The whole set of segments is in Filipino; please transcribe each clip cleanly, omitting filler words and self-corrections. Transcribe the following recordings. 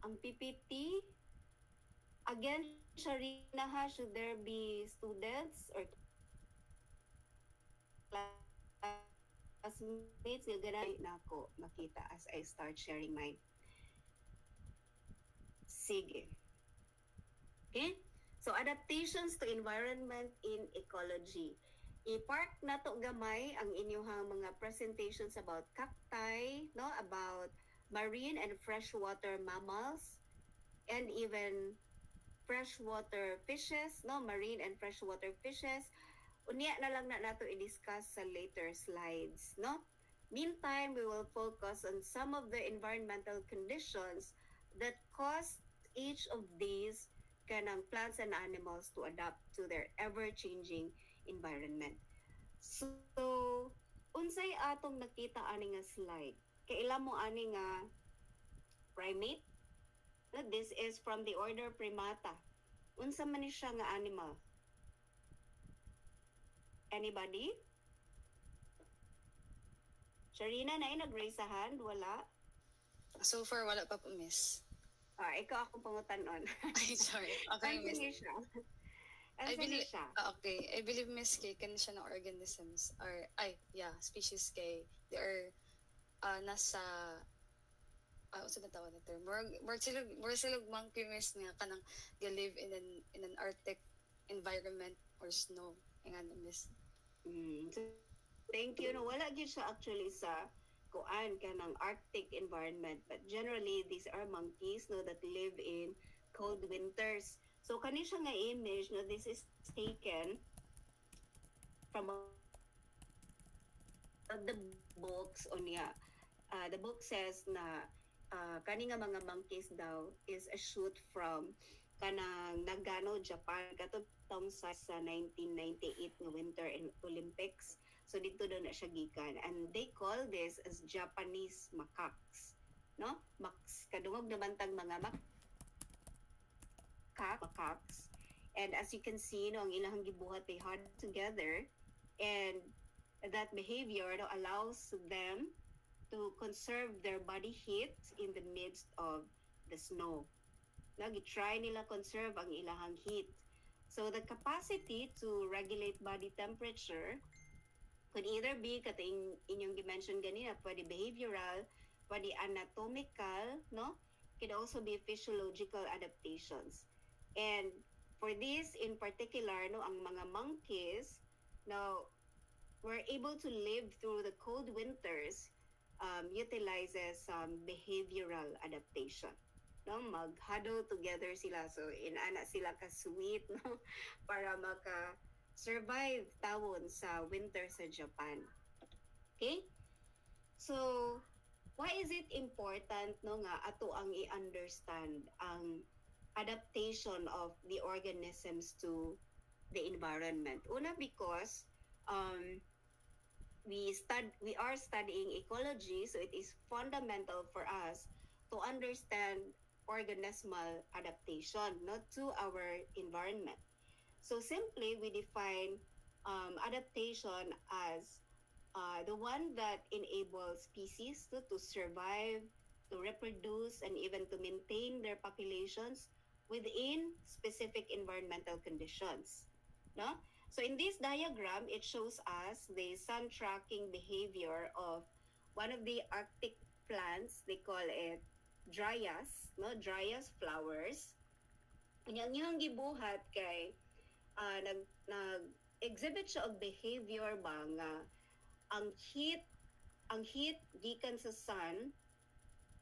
ang PPT, again, Sharina ha, should there be students or classmates nga ganay na ako makita as I start sharing my. Sige. Okay? So, adaptations to environment in ecology. I-park na to gamay ang inyong mga presentations about cacti, no? About marine and freshwater mammals, and even freshwater fishes, no? Marine and freshwater fishes. Unya na lang na nato i-discuss sa later slides, no? Meantime, we will focus on some of the environmental conditions that cause each of these kanang plants and animals to adapt to their ever-changing environment. So, unsay atong nakita ani nga slide? Kailan mo ani nga primate? This is from the order Primata. Unsa man ni siya nga animal? Anybody? Sharina, na nag-raise a hand? Wala? So far, wala pa po, miss. Ikaw akong pangutanon. Ay, sorry. Okay, miss. I believe, okay. I believe, miss, kay kan siya ng organisms or, species kay, they are, nasa, unsa ba tawag na term? More silog monkey, miss, nga kanang live in an Arctic environment or snow. Nga na, miss. Thank you. No, wala gyud siya actually sa kuan kanang Arctic environment, but generally these are monkeys no that live in cold winters. So kani siya nga image no, this is taken from the books unya. The book says na kani nga mga monkeys daw is a shoot from kanang Nagano, Japan katong sa 1998 nga Winter Olympics. So dito daw na siya gikan, and they call this as Japanese macaques, no? Kadungog naman tag mga macaques. And as you can see, no, ang ilang gibuhat, they huddle together, and that behavior no, allows them to conserve their body heat in the midst of the snow. Nag-try nila conserve ang ilang heat. So the capacity to regulate body temperature could either be, kating inyong dimension ganina, pwede behavioral, pwede anatomical, no? Could also be physiological adaptations. And for this in particular, no, ang mga monkeys, now, were able to live through the cold winters, utilizes behavioral adaptation. No, mag-huddle together sila. So, inana sila ka-sweet, no? Para survive tawon sa winter sa Japan. Okay? So, why is it important no nga ato ang i-understand ang adaptation of the organisms to the environment? Una, because we are studying ecology, so it is fundamental for us to understand organismal adaptation no, to our environment. So simply, we define adaptation as the one that enables species to survive, to reproduce, and even to maintain their populations within specific environmental conditions. No? So in this diagram, it shows us the sun tracking behavior of one of the Arctic plants. They call it dryas, no? Dryas flowers. Yung gibuhat kay nag-exhibit siya og behavior ba nga ang heat gikan sa sun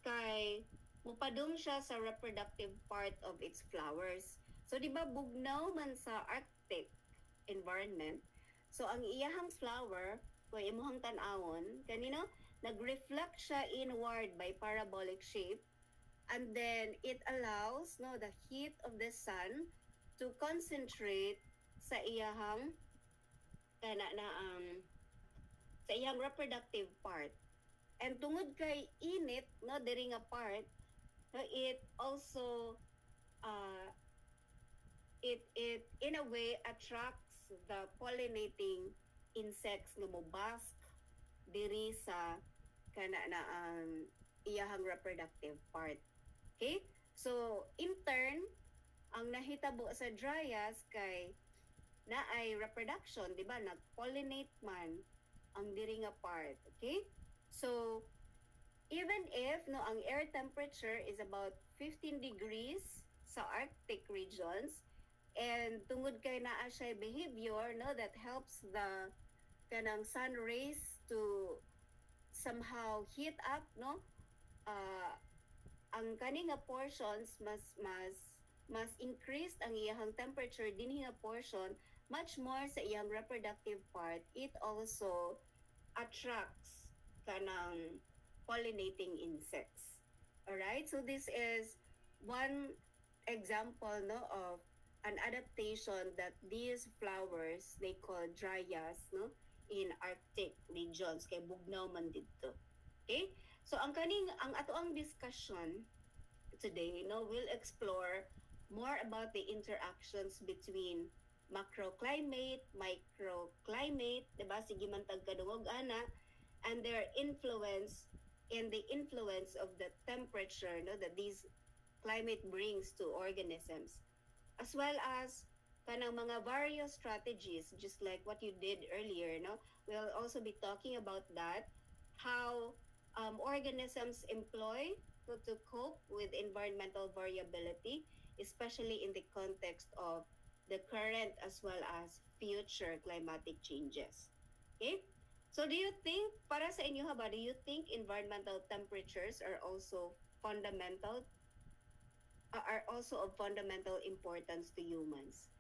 kay mupadung siya sa reproductive part of its flowers. So di ba bugnaw man sa Arctic environment, so ang iyahang flower kung imuhang tan-awon kanino nag-reflect siya inward by parabolic shape, and then it allows no the heat of the sun to concentrate sa iyahang sa iyang reproductive part. And tungod kay init no diri nga part, no, it also it in a way attracts the pollinating insects nga mobask diri sa iyahang reproductive part. Okay? So in turn, ang nahitabo sa dryas kay na ay reproduction, di ba? Nag-pollinate man ang diri nga part. Okay? So, even if no ang air temperature is about 15 degrees sa Arctic regions, and tungod kay naa siya behavior no that helps the kanang sun rays to somehow heat up no uh, ang kani nga portions mas increased ang iyang temperature dinhi nga portion much more sa iyang reproductive part. It also attracts kanang pollinating insects. All right, so this is one example no of an adaptation that these flowers they call dryas no in Arctic regions kay bugnaw man didto. Okay? So ang ato ang discussion today no will explore more about the interactions between macroclimate, microclimate, diba? Sige man tagkadungog ana, and their influence and the influence of the temperature no that these climate brings to organisms, as well as kanang mga various strategies just like what you did earlier no. We'll also be talking about that, how organisms employ to cope with environmental variability, especially in the context of the current as well as future climatic changes. Okay? So do you think, para sa inyo ha ba, do you think environmental temperatures are also of fundamental importance to humans?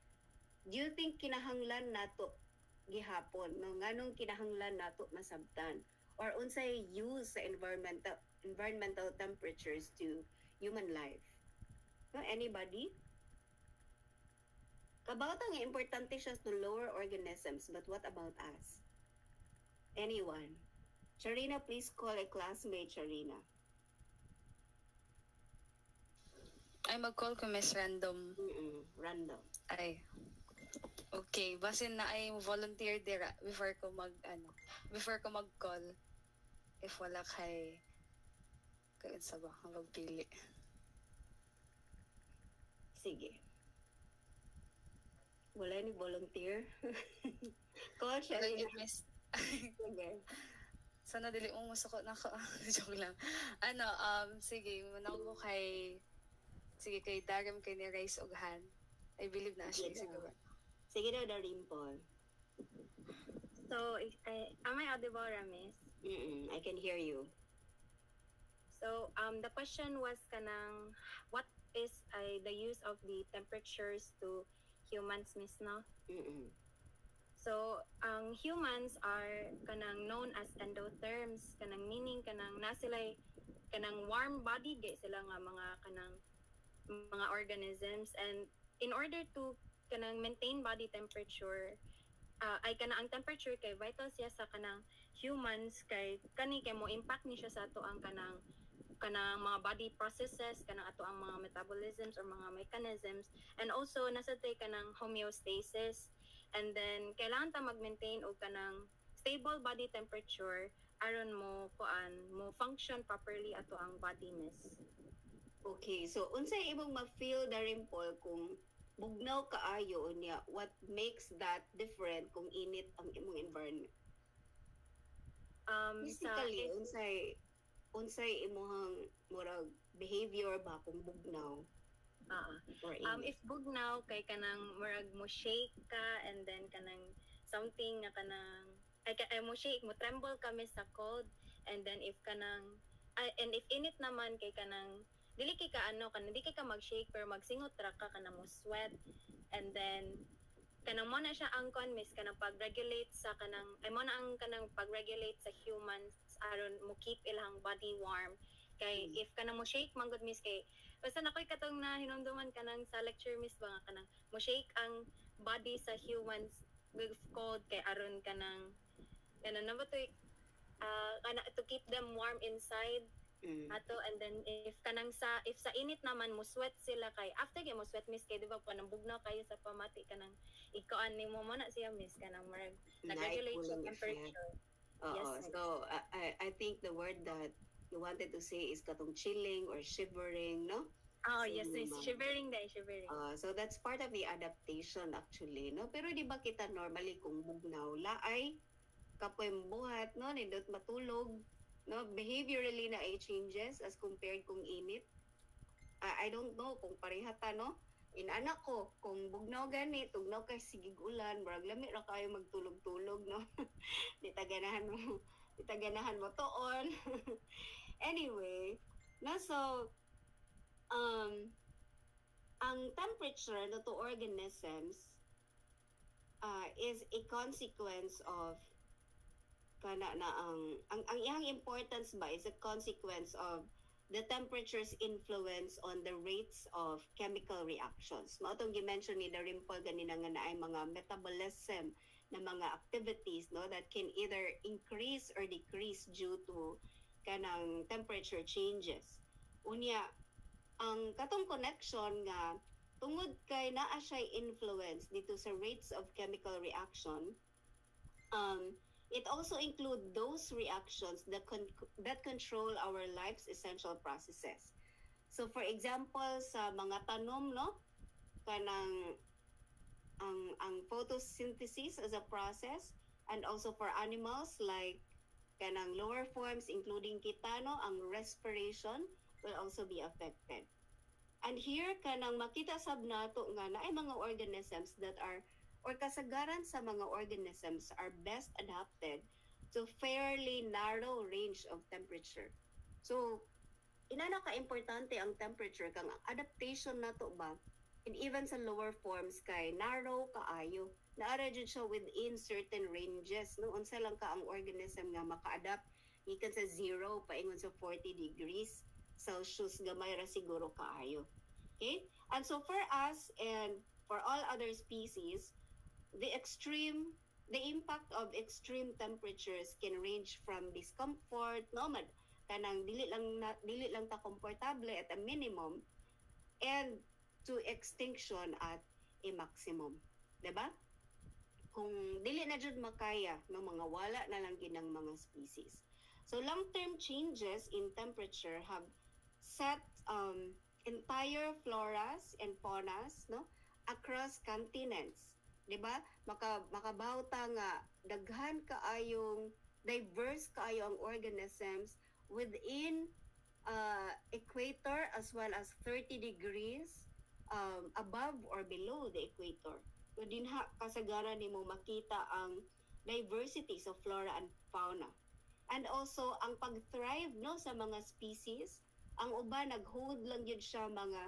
Do you think kinahanglan nato gihapon no nganong kinahanglan nato masabtan or unsay use sa environmental temperatures to human life? No, anybody? Kabauta nga importante siya to lower organisms, but what about us? Anyone? Sharina, please call a classmate, Sharina. Ay, mag-call ko, Miss Random. Random. Ay. Okay, basin na ay volunteer dira before ko mag-call. If wala kay sa ba magpili. Sige. Wala ni volunteer. Call siya. Miss. Sige. Sana dili mo musukot na ko. Joke lang. Sige, muna ko kay Daram kay ni Rice Oghan. I believe na siya siguro. Sige daw, Darimple. So, am I audible, Ramis? I can hear you. So, the question was kanang, what is the use of the temperatures to humans, Miss, no? So, humans are kanang known as endotherms, kanang meaning kanang nasilay kanang warm body gay sila nga mga organisms, and in order to kanang maintain body temperature, ay kanang ang temperature kay vital siya sa kanang humans kay mo impact ni siya sa ato ang kanang mga body processes, kanang ato ang mga metabolisms or mga mechanisms, and also nasa tay kanang homeostasis, and then kailangan ta mag-maintain og kanang stable body temperature aron mo function properly ato ang body, Miss. Okay, so unsay imong ma-feel, Darimple, kung bugnaw kaayo niya, what makes that different kung init ang imong environment? Physically, unsay imong murag behavior ba kung bugnaw? If bugnaw kay kanang murag mo shake ka, and then kanang something nga kanang mo shake mo tremble kami sa cold, and then if init naman kay kanang dili kay ka di kay ka mag-shake pero magsingot ra ka kanang mo sweat, and then kanang mo na siya ang Miss kanang pag-regulate sa kanang mo na ang kanang pag-regulate sa humans aron mo keep ilang body warm kay if kanang mo shake man gud, Miss, kay basta nakoy katong na hinumduman kanang sa lecture, Miss, ba nga kanang mo shake ang body sa humans with cold kay aron kanang number to to keep them warm inside ato, and then if sa init naman mo sweat sila kay after mo sweat, Miss, kay di ba kanang bugnaw kayo sa pamati kanang ikuan nimo mo na siya, Miss, kanang marag nag-regulate sa temperature. Yes, so I think the word that you wanted to say is katong chilling or shivering, no? Oh, yes, yes. Shivering din, shivering. So that's part of the adaptation actually, no? Pero di ba kita normally kung bugnaw, laay, kapoy buhat, no? Nindot matulog, no? Behaviorally na ay changes as compared kung init. I don't know kung parehata, no? Anak ko, kung bugnaw gani, tugnaw kay sigig ulan, marag lami ra kayo magtulog-tulog, no? Di taganahan mo toon. Anyway, no, so, ang temperature no, to organisms is a consequence of kana na ang iyang importance ba is a consequence of the temperature's influence on the rates of chemical reactions. Mao tong gi-mention ni Darimple ganina nga naay mga metabolism na mga activities no that can either increase or decrease due to kanang temperature changes. Unya ang katong connection nga tungod kay naa siya influence dito sa rates of chemical reaction, it also include those reactions that control our life's essential processes. So for example, sa mga tanom, no, kanang ang photosynthesis as a process, and also for animals like kanang lower forms including kita, no, ang respiration will also be affected. And here kanang makita sab nato nga na ay mga organisms that are or kasagaran sa mga organisms are best adapted to fairly narrow range of temperature. So, inana ka-importante ang temperature kang adaptation nato ba? And even sa lower forms kay narrow kaayo. Naara jud siya within certain ranges. No? Unsa lang ka ang organism nga maka-adapt gikan sa 0 paingon sa 40 degrees Celsius gamay ra siguro kaayo. Okay? And so for us and for all other species, the impact of extreme temperatures can range from discomfort, no, kanang dili lang ta komportable at a minimum, and to extinction at a maximum, diba? Kung dili na jud makaya no mga wala na lang ginang mga species. So long-term changes in temperature have set entire floras and faunas no across continents. Diba? Makabauta nga daghan kaayong diverse kaayo ang organisms within equator as well as 30 degrees above or below the equator. So dinha kasagaran nimo makita ang diversities of flora and fauna. And also ang pag-thrive no sa mga species, ang uban nag-hold lang yun siya mga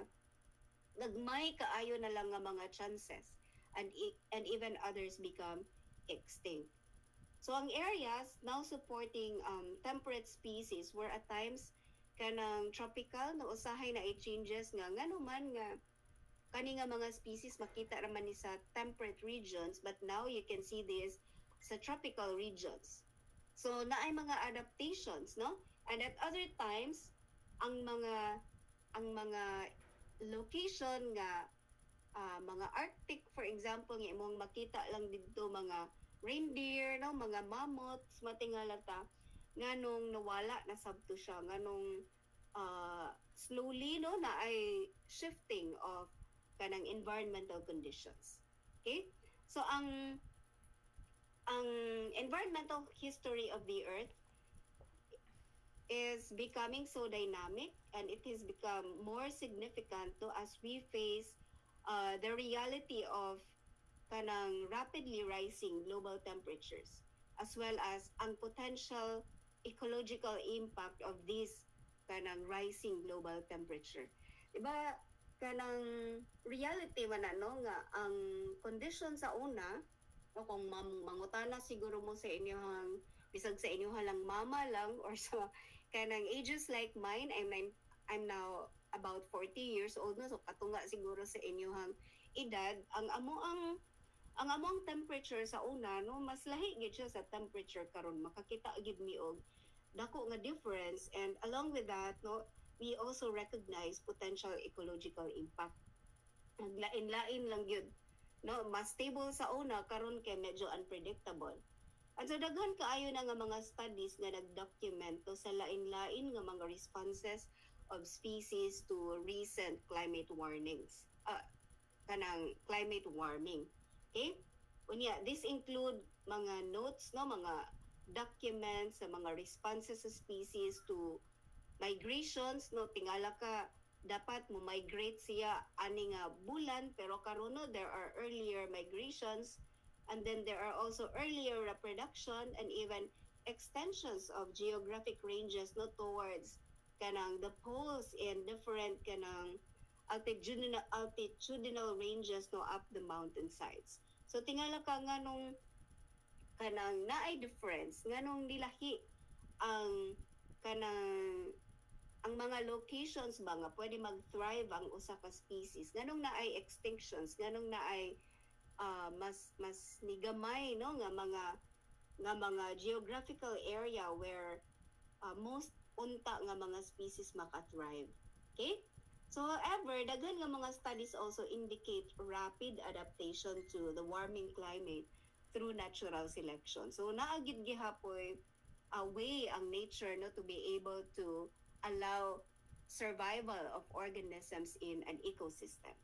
nagmay kaayo na lang nga mga chances. And even others become extinct. So ang areas now supporting temperate species were at times kanang tropical na usahay na i-changes nga nganuman nga kani nga mga species makita raman ni sa temperate regions, but now you can see this sa tropical regions. So naay mga adaptations, no? And at other times ang mga location nga mga Arctic, for example, nga imong makita lang dito mga reindeer, no, mga mammoths, matingala ta, nganong nawala na sabto siya, nganong slowly, no, na ay shifting of kanang environmental conditions. Okay? So, ang environmental history of the Earth is becoming so dynamic, and it has become more significant to as we face the reality of kanang rapidly rising global temperatures, as well as ang potential ecological impact of this kanang rising global temperature. Diba, kanang reality man no nga ang condition sa una, no, kung mangutana siguro mo sa inyong bisag sa inyo lang mama lang or sa kanang ages like mine, I'm now about 40 years old na, so katunga siguro sa inyong edad, ang amoang temperature sa una no mas lahi gid siya sa temperature karon, makakita gid mi og dako nga difference. And along with that no, we also recognize potential ecological impact. Naglain-lain lang yun no, mas stable sa una, karon kay medyo unpredictable. At so daghan kaayo na nga mga studies nga nag-document to sa lain-lain nga mga responses of species to recent climate warnings. Kanang climate warming. Okay? Unya, this include mga notes, no, mga documents sa mga responses sa species to migrations, no, tingala ka dapat mo migrate siya ani nga bulan, pero karon no, there are earlier migrations, and then there are also earlier reproduction and even extensions of geographic ranges, no, towards kanang the poles in different kanang altitudinal ranges, no, up the mountainsides. So tingala ka nga nung kanang naay difference nganong nilahi ang kanang ang mga locations ba nga pwede mag-thrive ang usa ka species nganong naay extinctions, nganong naay mas nigamay, no, nga mga geographical area where most unta nga mga species maka-thrive. Okay? So however, daghan nga mga studies also indicate rapid adaptation to the warming climate through natural selection. So naagid gihapoy a way ang nature, no, to be able to allow survival of organisms in an ecosystem.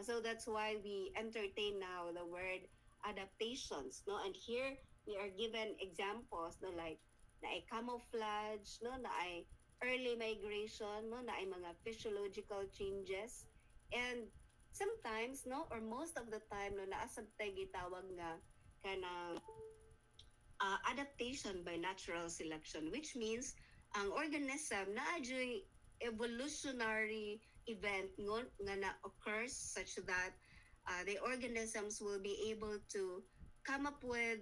So that's why we entertain now the word adaptations, no, and here we are given examples, no, like na ay camouflage, no, na ay early migration, no, na ay mga physiological changes, and sometimes, no, or most of the time, no, naasab tay gitawag nga kanang adaptation by natural selection, which means ang organism na adyoy evolutionary event nga na occurs such that the organisms will be able to come up with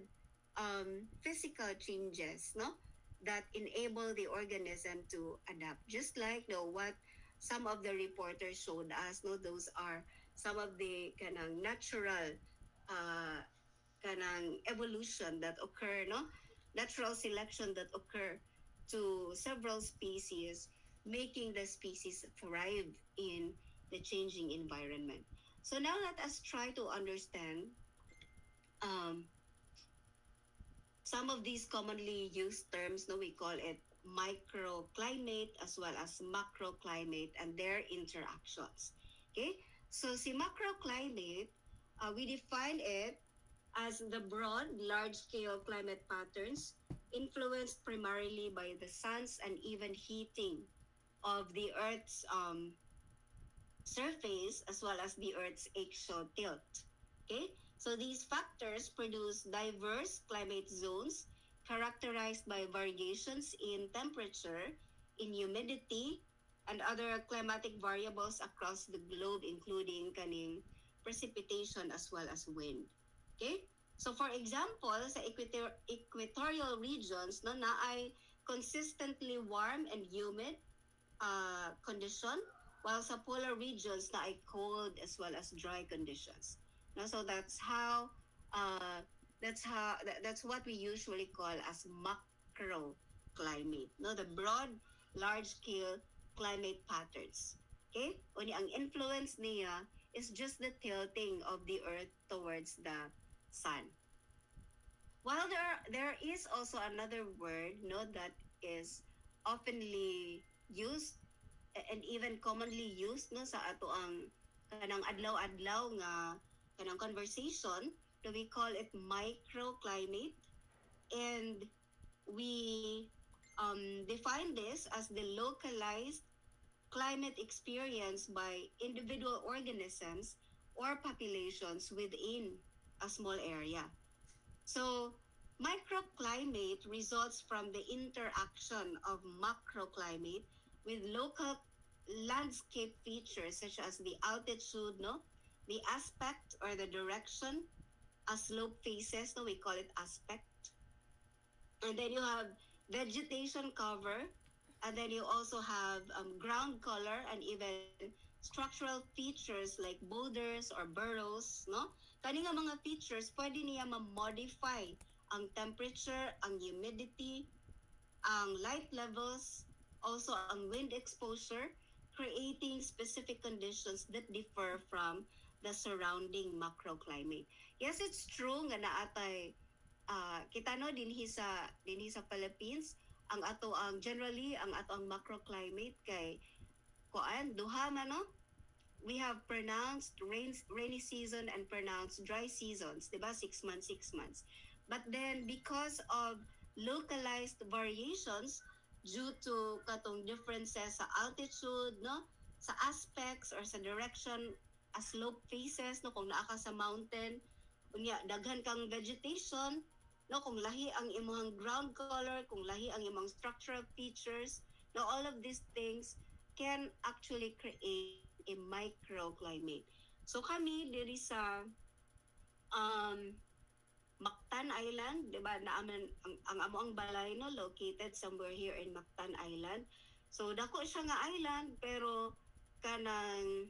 physical changes, no, that enable the organism to adapt. Just like, no, what some of the reporters showed us, no, those are some of the kanang natural kanang evolution that occur, no, natural selection that occur to several species, making the species thrive in the changing environment. So now let us try to understand some of these commonly used terms. No, we call it microclimate as well as macroclimate and their interactions. Okay, so si macroclimate, we define it as the broad, large-scale climate patterns influenced primarily by the sun's uneven heating of the Earth's surface as well as the Earth's axial tilt. Okay, so these factors produce diverse climate zones characterized by variations in temperature, in humidity, and other climatic variables across the globe, including kaning precipitation as well as wind. Okay? So for example, sa equatorial regions, no, na ay consistently warm and humid condition, while sa polar regions na ay cold as well as dry conditions. No, so that's what we usually call as macro climate. No, the broad, large-scale climate patterns. Okay? Uni ang influence niya is just the tilting of the Earth towards the sun. While there is also another word, no, that is oftenly used and even commonly used, no, sa ato ang kanang adlaw-adlaw nga kanang conversation, so we call it microclimate, and we define this as the localized climate experience by individual organisms or populations within a small area. So microclimate results from the interaction of macroclimate with local landscape features such as the altitude, no, the aspect or the direction a slope faces, no, we call it aspect. And then you have vegetation cover, and then you also have ground color and even structural features like boulders or burrows, no? Kani nga mga features, pwede niya ma-modify ang temperature, ang humidity, ang light levels, also ang wind exposure, creating specific conditions that differ from the surrounding macroclimate. Yes, it's true nga naatay kita no dinhi sa Philippines ang ato ang generally ang ato ang macroclimate kay duha man no, we have pronounced rainy season and pronounced dry seasons, diba? 6 months, 6 months. But then because of localized variations due to katong differences sa altitude, no, sa aspects or sa direction a slope faces, no, kung naa ka sa mountain, unya daghan kang vegetation, no, kung lahi ang imong ground color, kung lahi ang imong structural features, no, all of these things can actually create a microclimate. So kami diri sa Mactan Island, 'di ba? Naaman ang amo ang balay no located somewhere here in Mactan Island. So dako siya nga island pero kanang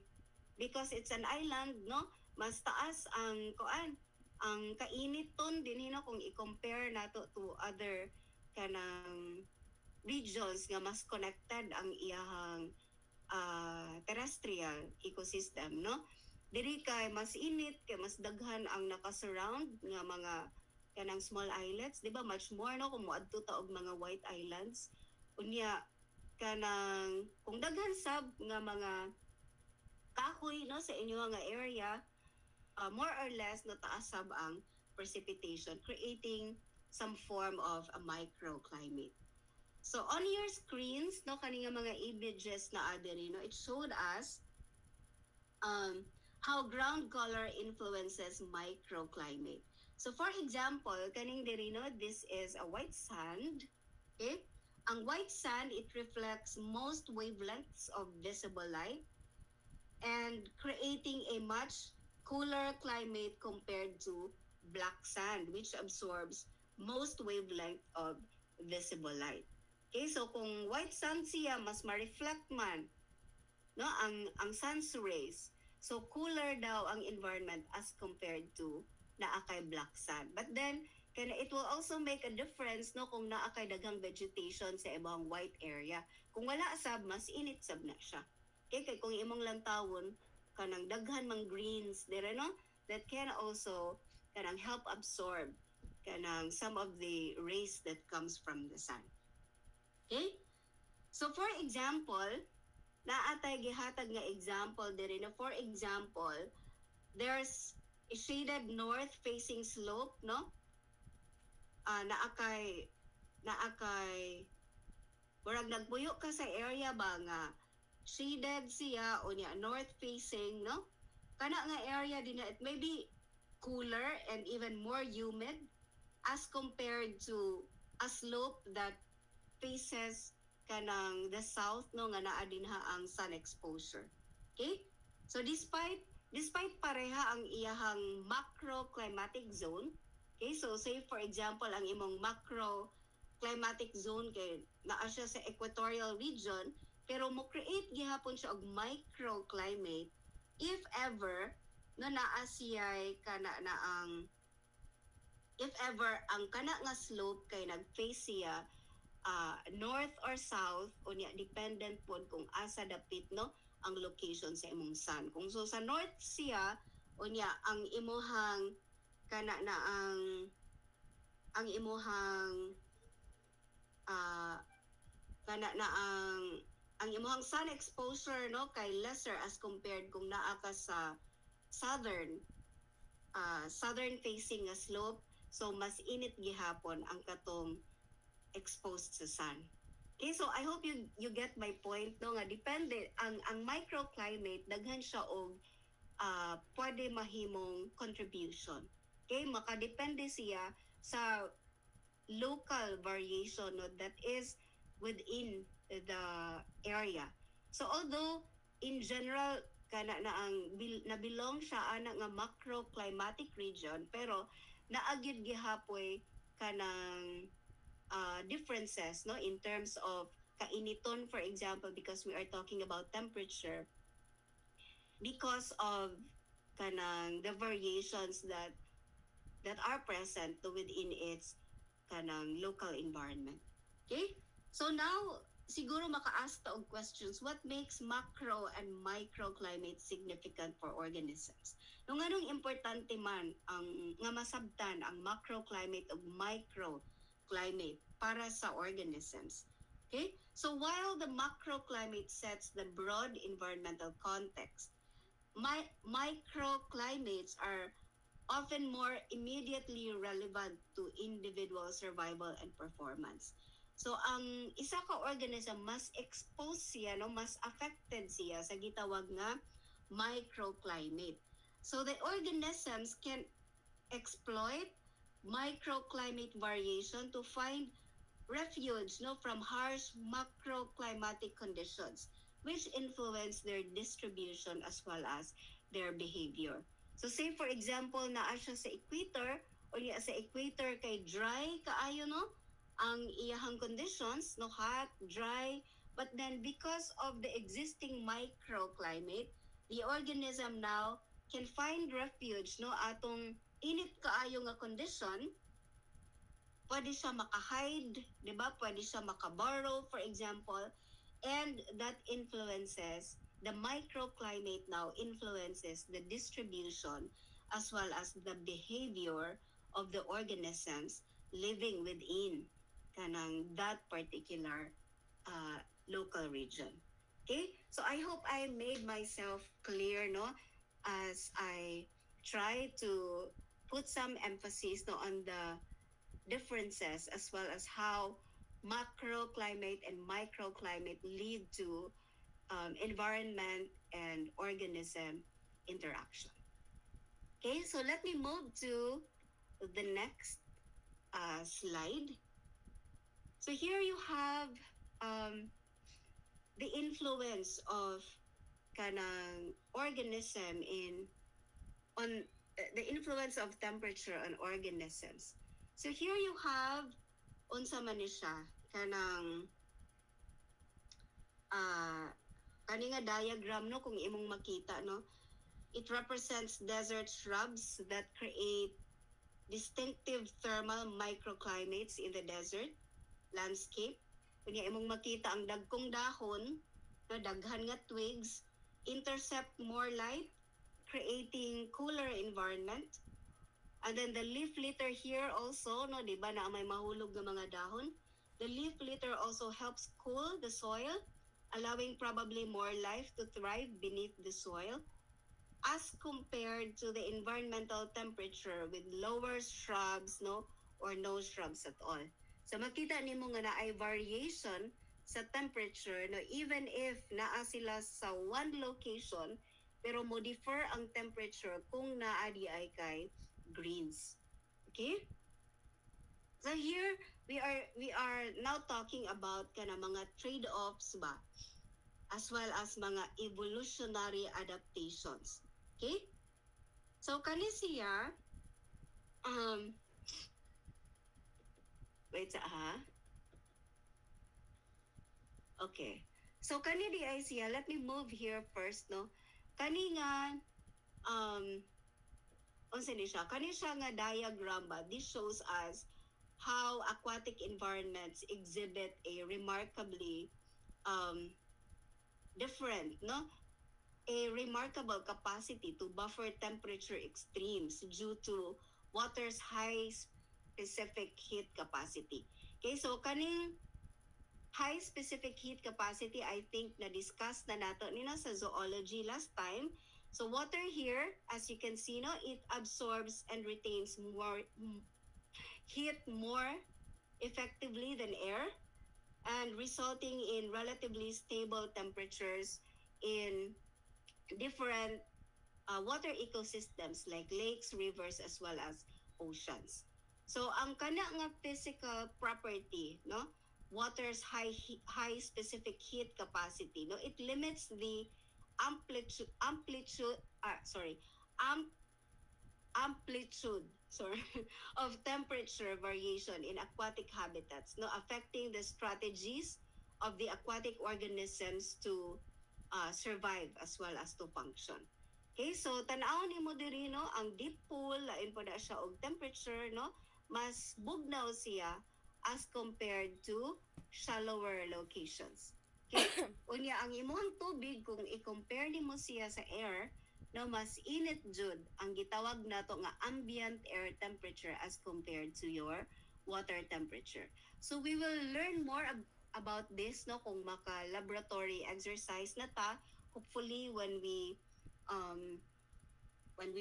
because it's an island no, mas taas ang kuan, ang kainiton din hino kung i-compare nato to other kanang regions nga mas connected ang iyahang terrestrial ecosystem no. Diri kay mas init kay mas daghan ang nakasurround nga mga kanang small islets, di ba? Much more no kung moadto ta og mga white islands. Unya kanang kung daghan sab nga mga kahoy no sa inyo nga area, more or less no taas sab ang precipitation, creating some form of a microclimate. So on your screens no kani nga mga images na adiri no, it showed us how ground color influences microclimate. So for example, kaning diri no, this is a white sand. Okay? Ang white sand, it reflects most wavelengths of visible light and creating a much cooler climate compared to black sand, which absorbs most wavelength of visible light. Okay, so kung white sand siya, mas ma-reflect man no ang sun's rays. So cooler daw ang environment as compared to naa kay black sand. But then it will also make a difference no kung naa kay daghang vegetation sa ibang white area. Kung wala sab, mas init sab na siya. Okay, kay kung imong lantawon kanang daghan mang greens dire no, that can also kanang help absorb kanang some of the rays that comes from the sun. Okay? So for example, naatay gihatag nga example diri na, for example, there's a shaded north facing slope no, naakay murag nagpuyo ka sa area ba nga shaded siya o niya north facing no, kana nga area din na it may be cooler and even more humid as compared to a slope that faces kanang the south no nga naa dinha ang sun exposure. Okay? So despite pareha ang iyahang macroclimatic zone, okay? So say for example ang imong macroclimatic zone kay naa siya sa equatorial region, pero mo create gihapon siya og microclimate if ever no naa siya kana na ang if ever ang kana nga slope kay nag-face siya north or south o niya dependent po kung asa dapit no ang location sa imong sun. Kung so sa north siya o niya ang imuhang kana na ang imuhang kana na ang imuhang sun exposure no kay lesser as compared kung naa ka sa southern facing nga slope, so mas init gihapon ang katong exposed sa sun. Okay, so I hope you get my point no nga depende ang microclimate daghan siya og pwede mahimong contribution. Okay, makadepende siya sa local variation no, that is within the area. So although in general kana na ang nabilong siya ana nga macroclimatic region, pero naagyud gihapoy kanang differences no in terms of kainiton, for example, because we are talking about temperature, because of kanang the variations that are present within its kanang local environment. Okay, so now siguro maka-ask ta og questions, what makes macro and microclimate significant for organisms? Nung anong importante man ang nga masabtan ang macroclimate o microclimate para sa organisms. Okay? So while the macroclimate sets the broad environmental context, microclimates are often more immediately relevant to individual survival and performance. So ang isa ka organism mas exposed siya, no, mas affected siya sa gitawag nga microclimate. So the organisms can exploit microclimate variation to find refuge, no, from harsh macroclimatic conditions which influence their distribution as well as their behavior. So say for example na siya sa equator o niya sa equator kay dry kaayo, no, ang iyahang conditions, no, hot, dry, but then because of the existing microclimate, the organism now can find refuge, no, atong init kaayo nga condition. Pwede siya maka-hide, di ba? Pwede siya maka-burrow, for example. And that influences, the microclimate now influences the distribution as well as the behavior of the organisms living within kanang that particular local region. Okay? So I hope I made myself clear, no, as I try to put some emphasis, no, on the differences as well as how macroclimate and microclimate lead to environment and organism interaction. Okay, so let me move to the next slide. So here you have the influence of kanang organism on the influence of temperature on organisms. So here you have unsa man ni siya kanang kani nga diagram, no, kung imong makita, no, it represents desert shrubs that create distinctive thermal microclimates in the desert landscape. Kung imong makita ang dagkong dahon, no, daghan nga twigs intercept more light, creating cooler environment. And then the leaf litter here also, no, di ba na may mahulog ng mga dahon? The leaf litter also helps cool the soil, allowing probably more life to thrive beneath the soil as compared to the environmental temperature with lower shrubs, no, or no shrubs at all. So makita nimo nga na ay variation sa temperature, no, even if naa sila sa one location, pero mo differ ang temperature kung naa di ay kay greens. Okay? So here we are now talking about kana mga trade-offs ba as well as mga evolutionary adaptations. Okay? So kani siya wait sa okay. So kani di ay siya, let me move here first, no. Kani nga Kani siya nga diagram ba? This shows us how aquatic environments exhibit a remarkably different, no? A remarkable capacity to buffer temperature extremes due to water's high specific heat capacity. Okay, so kaning high specific heat capacity, I think na-discuss na nato nina sa zoology last time. So water here, as you can see, no, it absorbs and retains more heat more effectively than air, and resulting in relatively stable temperatures in different water ecosystems like lakes, rivers, as well as oceans. So ang kana nga physical property, no, water's high specific heat capacity, no, it limits the amplitude of temperature variation in aquatic habitats, no, affecting the strategies of the aquatic organisms to survive as well as to function. Okay, so tan-aw nimo diri, no, ang deep pool lain po na siya og temperature, no, mas bugnaw siya as compared to shallower locations. Okay? Unya ang imong tubig kung i-compare nimo siya sa air, no, mas init jud ang gitawag nato nga ambient air temperature as compared to your water temperature. So we will learn more about this, no, kung maka laboratory exercise na ta, hopefully when we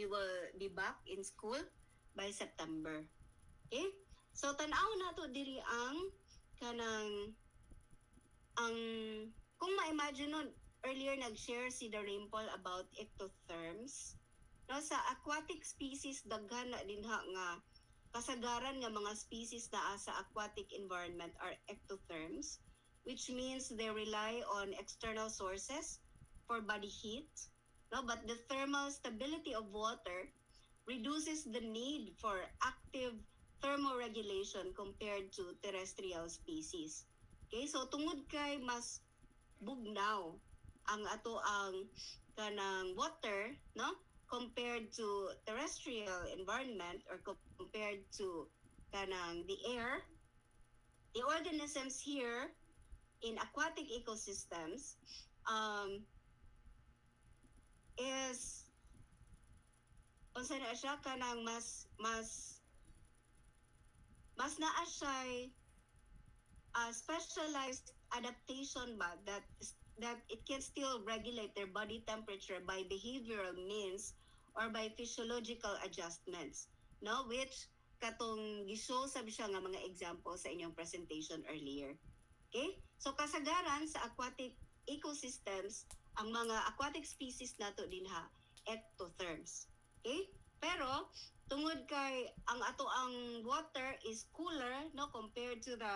will be back in school by September. Okay? So tan-aw na to diri ang kanang ang kung ma-imagine nun, earlier nag-share si Darimple about ectotherms. No, sa aquatic species daghan na din nga kasagaran nga mga species na sa aquatic environment are ectotherms, which means they rely on external sources for body heat. No, but the thermal stability of water reduces the need for active thermoregulation compared to terrestrial species. Okay, so tungod kay mas bugnaw ang ato ang kanang water, no, compared to terrestrial environment or compared to kanang the air, the organisms here in aquatic ecosystems is unsa na siya kanang mas naa siya specialized adaptation ba that it can still regulate their body temperature by behavioral means or by physiological adjustments, no, which katong gishow sab siya nga mga example sa inyong presentation earlier. Okay, so kasagaran sa aquatic ecosystems ang mga aquatic species nato dinha ectotherms. Okay, pero tungod kay ang ato ang water is cooler, no, compared to the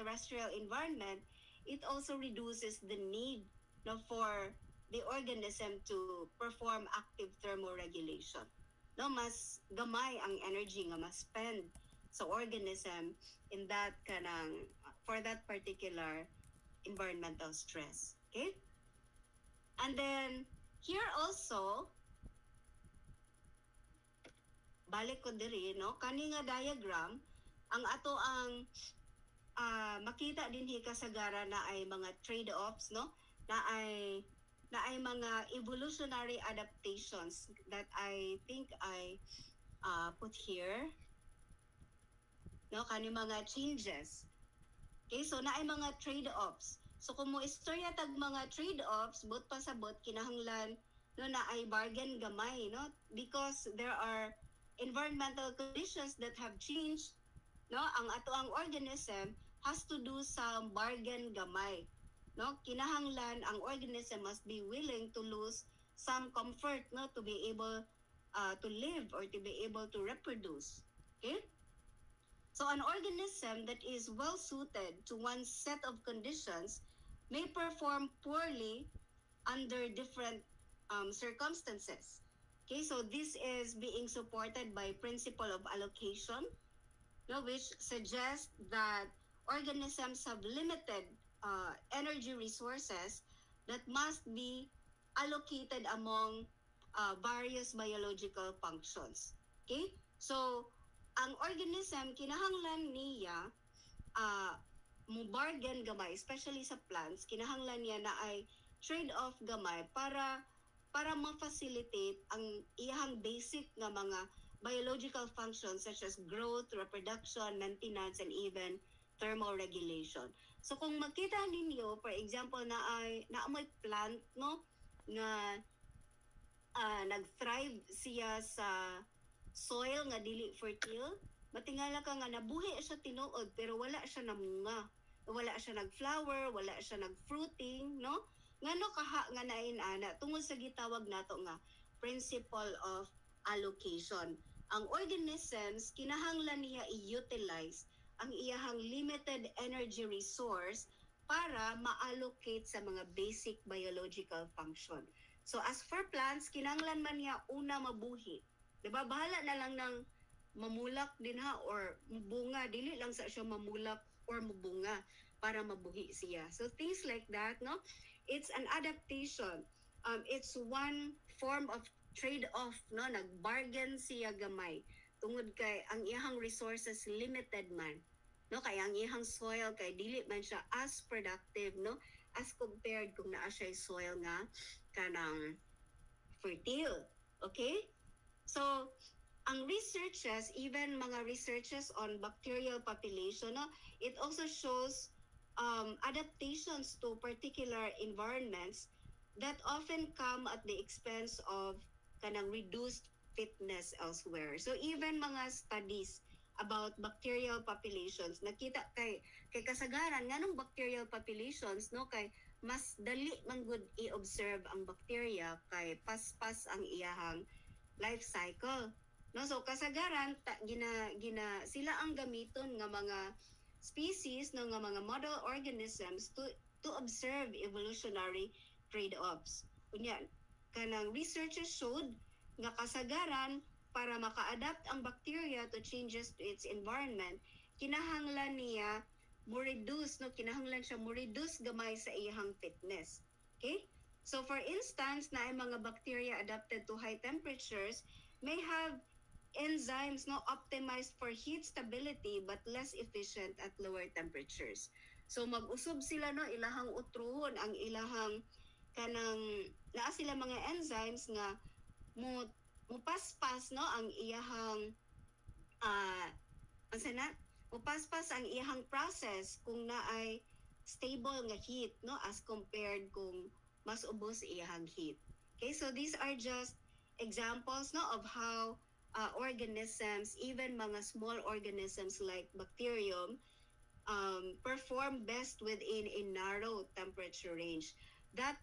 terrestrial environment, it also reduces the need, no, for the organism to perform active thermoregulation. No, mas gamay ang energy nga mas spend sa organism in that kanang for that particular environmental stress. Okay? And then here also balik ko diri, no, kani nga diagram ang ato ang makita din hi kasagara na ay mga trade-offs, no, na ay mga evolutionary adaptations that I think I put here, no, kani mga changes. Okay, so na ay mga trade-offs. So kung mo istorya tag mga trade-offs but pasabot kinahanglan, no, na ay bargain gamay, no, because there are environmental conditions that have changed, no, ang ato ang organism has to do some bargain gamay, no, kinahanglan ang organism must be willing to lose some comfort, no, to be able to live or to be able to reproduce. Okay, so an organism that is well suited to one set of conditions may perform poorly under different circumstances. Okay, so this is being supported by principle of allocation, no, which suggests that organisms have limited energy resources that must be allocated among various biological functions. Okay, so ang organism kinahanglan niya mo bargain gamay, especially sa plants, kinahanglan niya na ay trade-off gamay para ma-facilitate ang iyang basic nga mga biological functions such as growth, reproduction, maintenance, and even thermoregulation. So kung makita ninyo, for example, na amoy plant, no, nga nag-thrive siya sa soil nga dili fertile, matingala ka nga nabuhi siya tinuod pero wala siya namunga, wala siya nag-flower, wala siya nag-fruiting, no? Ngano kaha nga nainana tungod sa gitawag nato nga principle of allocation. Ang organisms kinahanglan niya i-utilize ang iyahang limited energy resource para ma-allocate sa mga basic biological function. So as for plants, kinahanglan man niya una mabuhi. Diba? Bahala na lang ng mamulak din ha or mubunga. Dili lang sa siya mamulak or mubunga para mabuhi siya. So things like that, no? It's an adaptation. It's one form of trade-off, no? Nag-bargain siya gamay. Tungod kay ang iyang resources limited man. No, kay ang iyang soil kay dili man siya as productive, no, as compared kung naa siya soil nga kanang fertile. Okay? So, ang researches, even mga researches on bacterial population, no, it also shows adaptations to particular environments that often come at the expense of kanang reduced fitness elsewhere. So even mga studies about bacterial populations, nakita kay kasagaran nganong bacterial populations no kay mas dali man gud i-observe ang bacteria kay paspas ang iyahang life cycle. No, so kasagaran gina sila ang gamiton nga mga species no nga mga model organisms to observe evolutionary trade-offs. Unya kanang researchers showed nga kasagaran para maka-adapt ang bacteria to changes to its environment, kinahanglan niya mo reduce no kinahanglan siya mo reduce gamay sa iyang fitness. Okay? So for instance, na ay mga bacteria adapted to high temperatures may have enzymes no optimized for heat stability but less efficient at lower temperatures. So mag-usab sila no ilahang utrohon ang ilahang kanang naa sila mga enzymes nga mupaspas no ang iyahang unsa na mupaspas ang iyahang process kung naay stable nga heat no as compared kung mas ubos iyahang heat. Okay, so these are just examples no of how organisms, even mga small organisms like bacterium, perform best within a narrow temperature range. That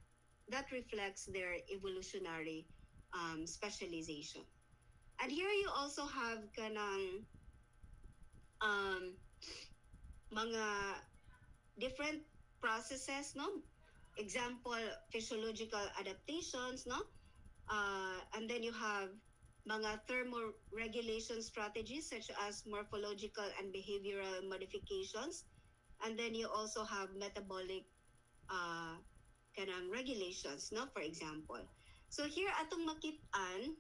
reflects their evolutionary specialization. And here you also have kanang mga different processes, no? Example, physiological adaptations, no? And then you have mga thermoregulation strategies such as morphological and behavioral modifications. And then you also have metabolic kanang regulations, no? For example. So here atong makit-an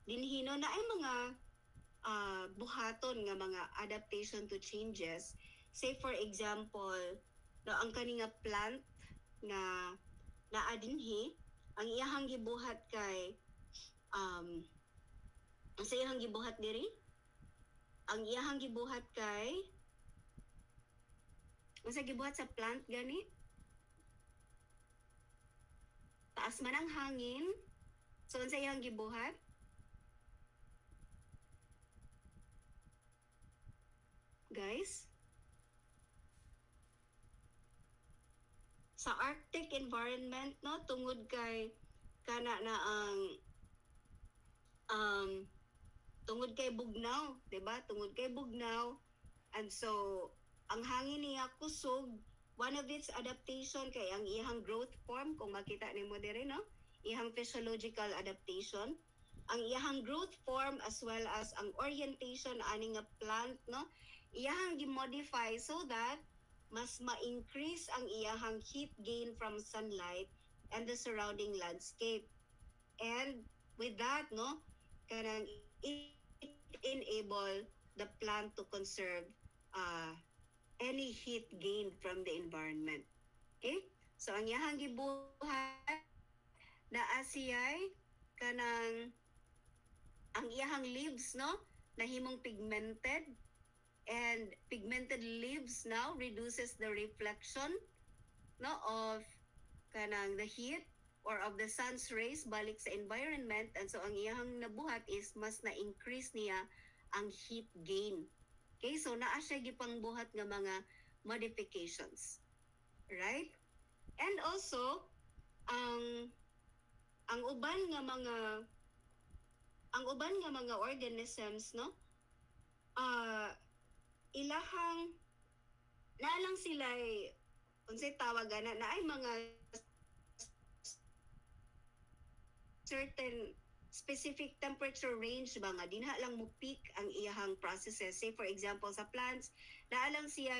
dinhino na ay mga buhaton nga mga adaptation to changes. Say for example, no, ang kaninga plant nga naa dinhi ang iyahang gibuhat kay ang sa iyahang gibuhat diri ang iyahang gibuhat kay ang sa gibuhat sa plant gani taas man ang hangin, so unsa iyang gibuhat guys sa Arctic environment no tungod kay kana na ang tungod kay bugnaw, 'di ba? Tungod kay bugnaw. And so ang hangin niya kusog, one of its adaptation kay ang iyang growth form kung makita nimo dire no, iyang physiological adaptation, ang iyang growth form as well as ang orientation ani nga plant no, iyang gi-modify so that mas ma-increase ang iyang heat gain from sunlight and the surrounding landscape. And with that no, kanang it enable the plant to conserve any heat gained from the environment. Okay? So ang iyang gibuhat na asiyay kanang ang iyang leaves no nahimong pigmented, and pigmented leaves now reduces the reflection no of kanang the heat or of the sun's rays balik sa environment, and so ang iyang nabuhat is mas na-increase niya ang heat gain. Okay, so naa siya gipangbuhat nga mga modifications. Right? And also ang uban nga mga organisms no ilahang naalang sila unsay tawagan na ay mga certain specific temperature range ba nga dinha lang mo peak ang iyahang processes. Say for example sa plants naalang siya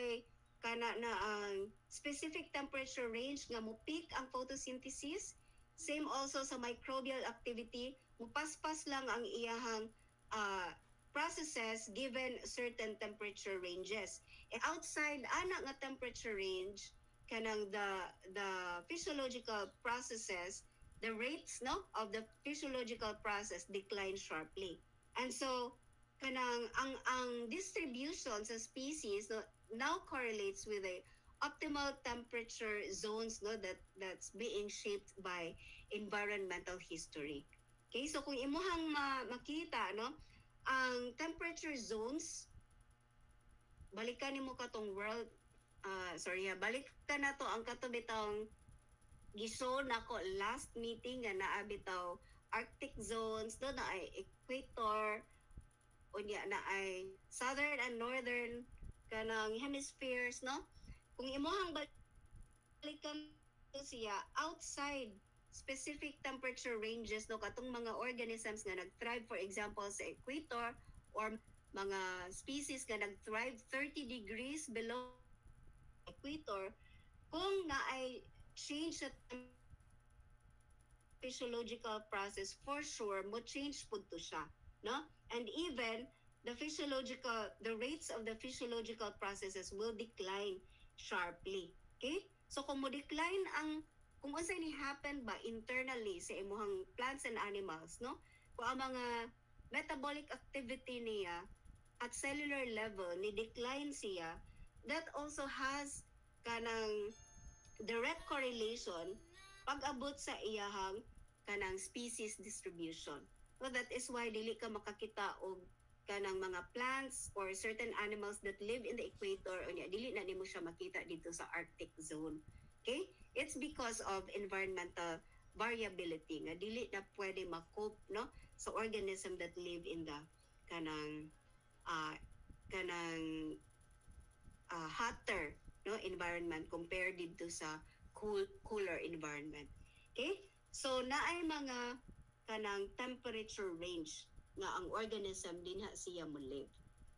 kana na ang specific temperature range nga mo peak ang photosynthesis. Same also sa microbial activity, mupaspas lang ang iyahang processes given certain temperature ranges. And outside ana nga temperature range kanang the physiological processes, the rates no of the physiological process decline sharply. And so kanang ang distribution sa species no, now correlates with a optimal temperature zones, no, that's being shaped by environmental history. Okay, so kung imuhang makita, no, ang temperature zones, balikan nimo katong balikan na to ang katubitang giso nako last meeting nga naa bitaw Arctic zones, no, na ay equator, unya na ay southern and northern kanang hemispheres, no. Kung imuhang balikan to siya outside specific temperature ranges, no, katong mga organisms nga nag-thrive for example sa equator, or mga species nga nag-thrive 30 degrees below equator, kung na ay change sa physiological process, for sure mo change pud to siya, no. And even the rates of the physiological processes will decline sharply. Okay, so kung mo decline kung unsa ni happen ba internally sa imuhang plants and animals, no, kung ang mga metabolic activity niya at cellular level ni decline siya, that also has kanang direct correlation pag-abot sa iyahang kanang species distribution. So that is why dili ka makakita og kanang mga plants or certain animals that live in the equator, o dili na nimo siya makita dito sa Arctic zone. Okay? It's because of environmental variability nga dili na pwede ma-cope, no, sa organism that live in the kanang hotter, no, environment compared dito sa cooler environment. Okay? So naay mga kanang temperature range nga ang organism dinha siya mo live.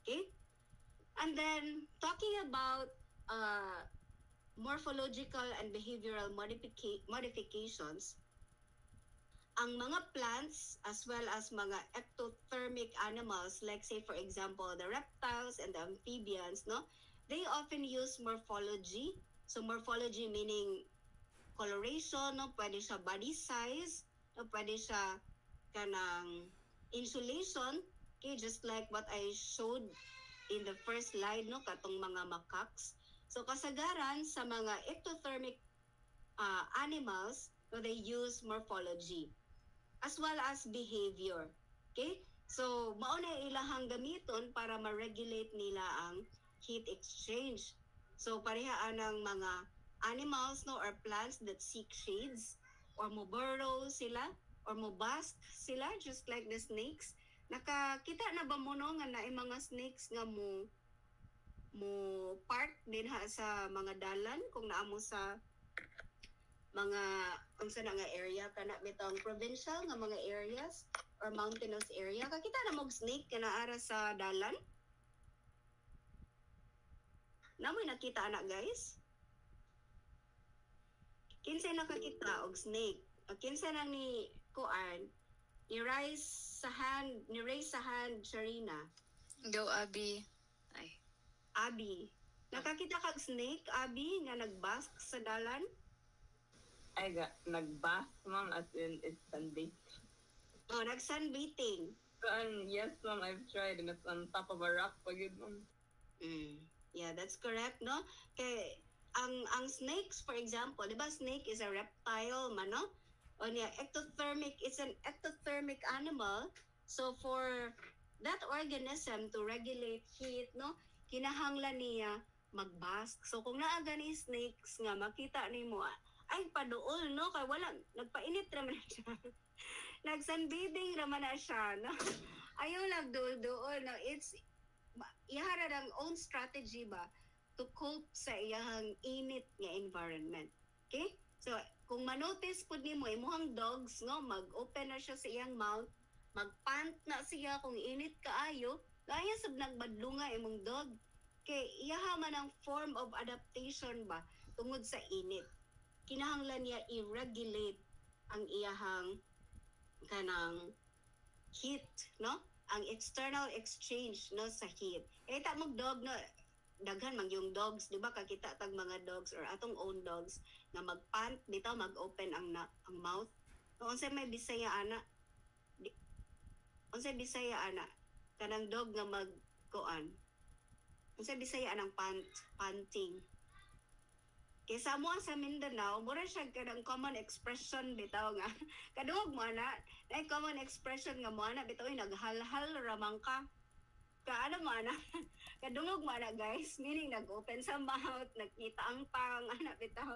Okay? And then talking about morphological and behavioral modifications, ang mga plants as well as mga ectothermic animals, like say for example the reptiles and the amphibians, no, they often use morphology. So morphology meaning coloration, no, pwede siya body size, no, pwede siya kanang insulation, okay, just like what I showed in the first slide, no, katong mga macaques. So kasagaran sa mga ectothermic animals, no, they use morphology as well as behavior. Okay? So mao na ilahang gamiton para ma-regulate nila ang heat exchange. So pareha anang mga animals, no, or plants that seek shades, or mo burrow sila or mo bask sila just like the snakes. Nakakita na ba mo, no, nga naay mga snakes nga mo park din ha sa mga dalan kung naamo sa mga unsa na nga area kana bitong provincial nga mga areas or mountainous area, kakita na mo snake kana ara sa dalan? Namoy nakita ana guys? Kinsa nakakita og snake? O kinsa nang ni kuan ni raise sa hand Sharina? Go Abby. Ay. Abby. Nakakita kag snake, Abby, nga nagbask sa dalan? Ay, nag-bath, ma'am, as in it's sunbathing. Oh, nag-sunbathing. Yes, ma'am, I've tried, and it's on top of a rock pag yun, ma'am. Yeah, that's correct, no? Kay, ang snakes, for example, di ba snake is a reptile man, no? O niya, it's an ectothermic animal. So for that organism to regulate heat, no, kinahanglan niya magbask. So kung naa gani snakes nga makita nimo, ay paduol, no, kay wala nagpainit ra man siya. Nag-sunbathing ra man na siya, no. Ayaw lang duol, no. It's ihara ang own strategy ba to cope sa iyang init nga environment. Okay? So kung manotice pud nimo imong dogs, no, mag-open na siya sa iyang mouth, magpant na siya kung init kaayo, kaya sab nagbadlunga imong dog. Kay iyaha man ang form of adaptation ba tungod sa init. Kinahanglan niya i-regulate ang iyahang kanang heat, no? Ang external exchange, no, sa heat. Ta mong dog, no, daghan man yung dogs, di ba, kakita tag mga dogs or atong own dogs na magpant bitaw, mag-open ang mouth. So unsay may Bisaya ana? Unsay Bisaya ana? Kanang dog nga magkuan. Unsay Bisaya anang panting? Kay Samoa sa Mindanao, mura siya kanang common expression bitaw nga. Kadungog mo na, na common expression nga mo na bitaw naghalhal ramang ka. Kaano mo na, kadungog mo na guys, meaning nag-open sa mouth, nagkita ang pang, anak bitaw.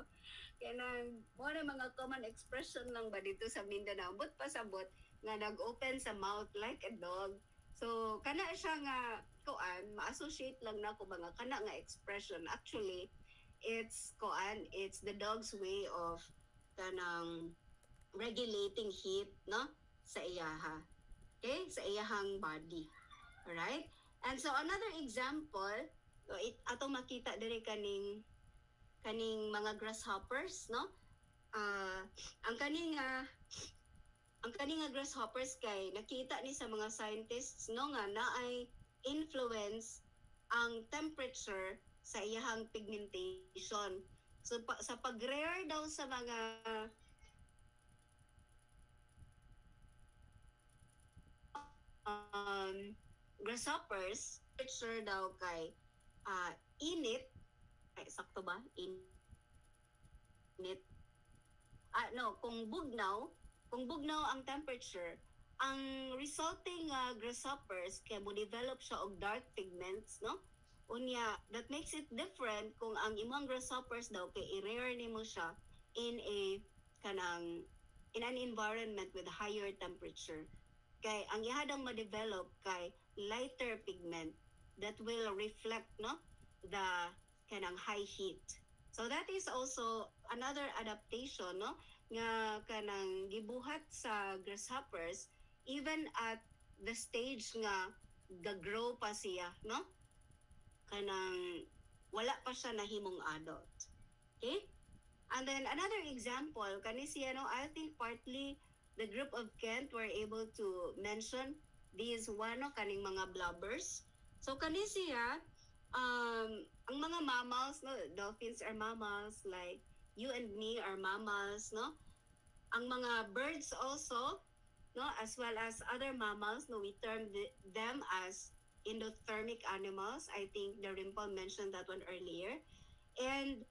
Kaya mo na mga common expression lang ba dito sa Mindanao, but pasabot nga nag-open sa mouth like a dog. So, kana siya nga, kuan, ma-associate lang na ko mga kana nga expression. Actually, it's the dog's way of kanang regulating heat, no? Sa iyaha. Okay? Sa iyahang body. Alright? And so another example, atong makita diri kaning mga grasshoppers, no? Ang kaning grasshoppers kay nakita ni sa mga scientists no nga naay influence ang temperature sa iyahang pigmentation. So sa pag-rear daw sa mga grasshoppers, temperature daw kay init, ay sakto ba? Init. Kung bugnaw ang temperature, ang resulting grasshoppers kay mo develop siya og dark pigments, no? Unya, that makes it different kung ang imong grasshoppers daw kay i-rear nimo siya in an environment with higher temperature. Kay ang ihadang ma-develop kay lighter pigment that will reflect no the kanang high heat. So that is also another adaptation no nga kanang gibuhat sa grasshoppers even at the stage nga gagrow pa siya no kanang wala pa siya nahimong adult. Okay? And then another example, kani siya no, I think partly the group of Kent were able to mention these one no, kaning mga blubbers. So kani siya, ang mga mammals, no, dolphins are mammals, like you and me are mammals, no? Ang mga birds also, no, as well as other mammals, no, we term them as endothermic animals. I think the Rimple mentioned that one earlier. And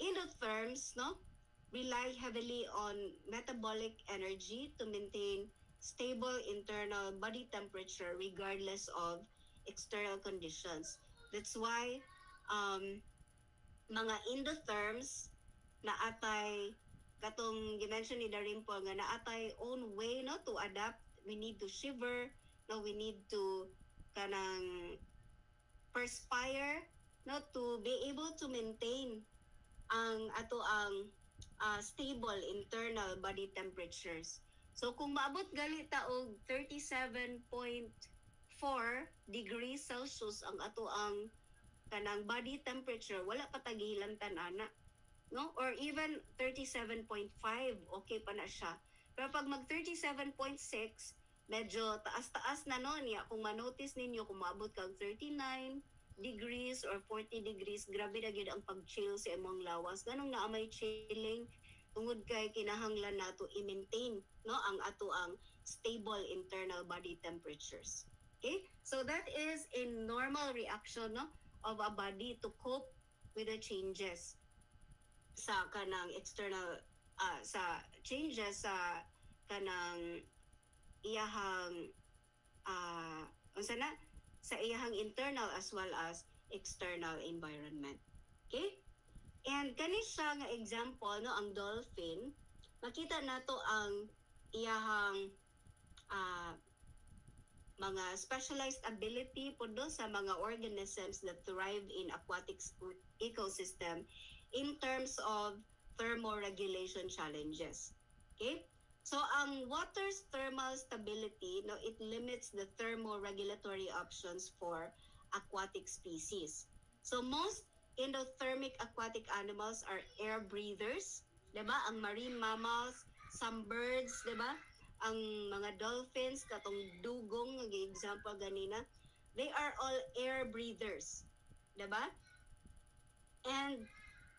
endotherms, no, rely heavily on metabolic energy to maintain stable internal body temperature regardless of external conditions. That's why mga endotherms na atay katong gimension ni Darimpo nga na atay own way no to adapt. We need to shiver, no, we need to kanang perspire no to be able to maintain ang stable internal body temperatures. So kung maabot gali ta og 37.4 degrees Celsius ang kanang body temperature, wala pa tagilan tanana, no? Or even 37.5, okay pa na siya. Pero pag mag 37.6, medyo taas-taas na no niya. Kung ma-notice ninyo, kung maabot kang 39 degrees or 40 degrees, grabe na gyud ang pag-chill sa imong lawas. Ganong naamay chilling tungod kay kinahanglan nato i-maintain no ang stable internal body temperatures. Okay? So that is a normal reaction no of a body to cope with the changes sa kanang external sa changes sa kanang iyahang unsa na sa iyahang internal as well as external environment. Okay? And kani siya nga example no ang dolphin, makita nato ang iyahang mga specialized ability puno sa mga organisms that thrive in aquatic ecosystem in terms of thermoregulation challenges. Okay? So ang water's thermal stability, no, it limits the thermoregulatory options for aquatic species. So most endothermic aquatic animals are air breathers, 'di ba? Ang marine mammals, some birds, 'di ba? Ang mga dolphins, katong dugong nga example ganina, they are all air breathers, 'di ba? And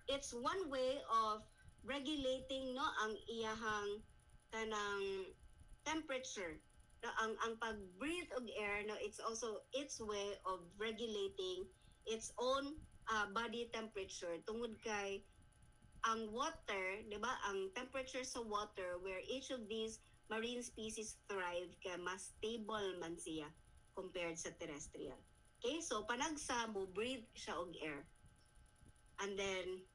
it's one way of regulating no ang iyahang kanang temperature. No, ang pag-breathe og air no, it's also its way of regulating its own body temperature tungod kay ang water, di ba, ang temperature sa water where each of these marine species thrive kaya mas stable man siya compared sa terrestrial. Okay, so panagsa mo breathe siya og air. And then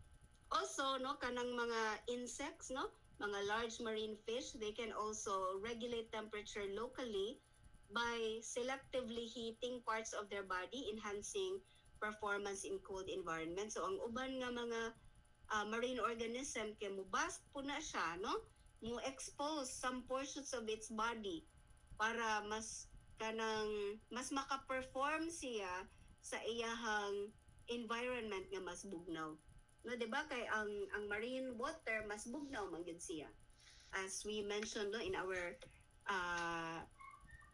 also no kanang mga insects no, mga large marine fish, they can also regulate temperature locally by selectively heating parts of their body, enhancing performance in cold environments. So ang uban nga mga marine organism kay mubast po na siya no, mo expose some portions of its body para mas maka-perform siya sa iyahang environment nga mas bugnaw. No, 'di ba kay ang marine water mas bugnaw man gyud siya. As we mentioned no in our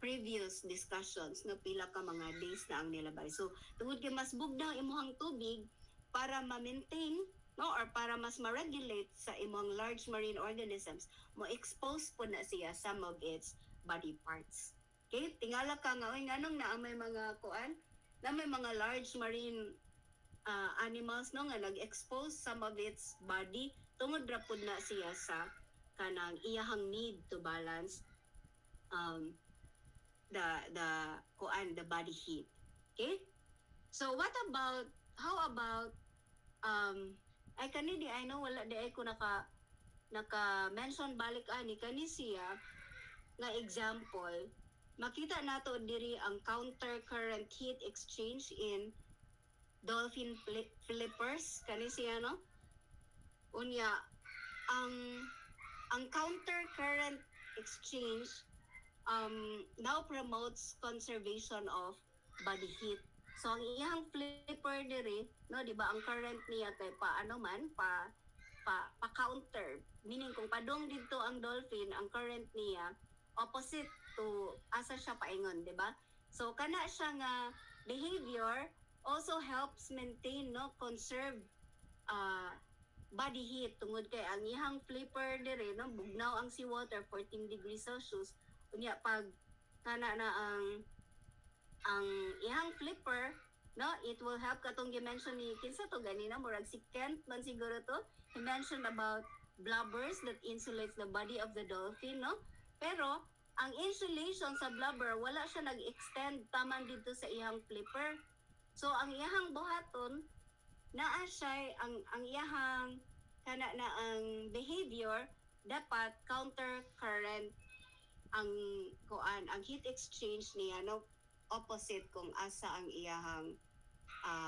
previous discussions no, pila ka mga days na ang nilabay. So tungod kay mas bugnaw imuhang tubig para ma-maintain no or para mas ma-regulate sa imong large marine organisms, mo expose po na siya some of its body parts. Okay, tingala ka nga oy nganong naa may mga kuan, na may mga large marine animals no nga nag-expose some of its body tungod ra pud na siya sa kanang iyahang need to balance the body heat. Okay? So how about ay kanidi I know wala di ay ko naka mention balik ani kani siya nga example, makita nato diri ang counter current heat exchange in dolphin flippers kani siya no. Unya ang counter current exchange now promotes conservation of body heat. So ang iyang flipper diri no, di ba ang current niya kay paano man pa counter, meaning kung padong dito ang dolphin, ang current niya opposite to asa siya paingon, di ba? So kana siya nga behavior also helps maintain no, conserve body heat tungod kay ang iyang flipper diri no, bugnaw ang seawater 14 degrees Celsius. Unya pag kana na ang iyang flipper no, it will help katong gi-mention ni kinsa to ganina murag si Kent man siguro to, he mentioned about blubbers that insulates the body of the dolphin no, pero ang insulation sa blubber wala siya nag-extend taman dito sa iyang flipper. So ang iyahang buhaton naa siya ang iyahang kana na ang behavior dapat counter current ang kuan, ang heat exchange niya no, opposite kung asa ang iyahang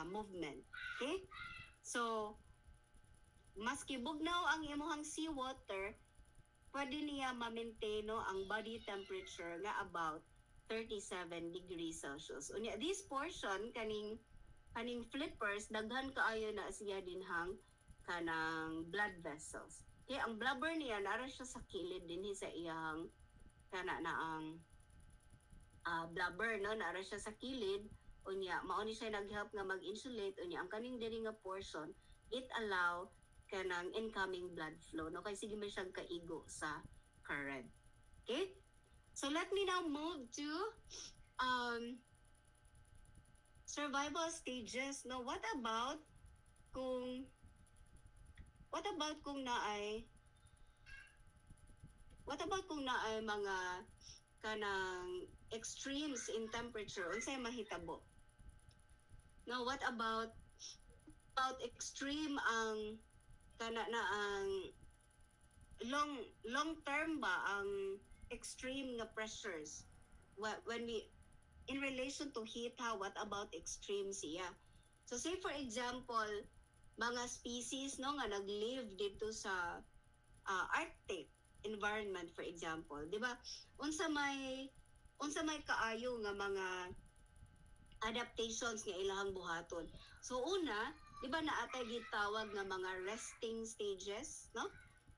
movement. Okay? So maski bugnaw ang imong seawater, pwede niya ma-maintain no, ang body temperature nga about 37 degrees Celsius. Unya this portion kaning flippers daghan kaayo na siya dinhang kanang blood vessels. Okay, ang blubber niya nara siya sa kilid dinhi sa iyang kana na ang blubber no, nara siya sa kilid. Unya mao ni siya nag-help nga mag-insulate. Unya ang kaning diri nga portion it allow kanang incoming blood flow no, kay sige man siyang kaigo sa current. Okay, so let me now move to survival stages no. What about kung naay mga kanang extremes in temperature, unsay mahitabo? Now what about extreme ang kana na ang long term ba ang extreme nga pressures when we in relation to heat ha, what about extreme siya? So say for example mga species no nga nag-live dito sa Arctic environment for example, di ba? Unsa may kaayo nga mga adaptations nga ilahang buhaton. So una, di ba naatay gitawag nga mga resting stages, no?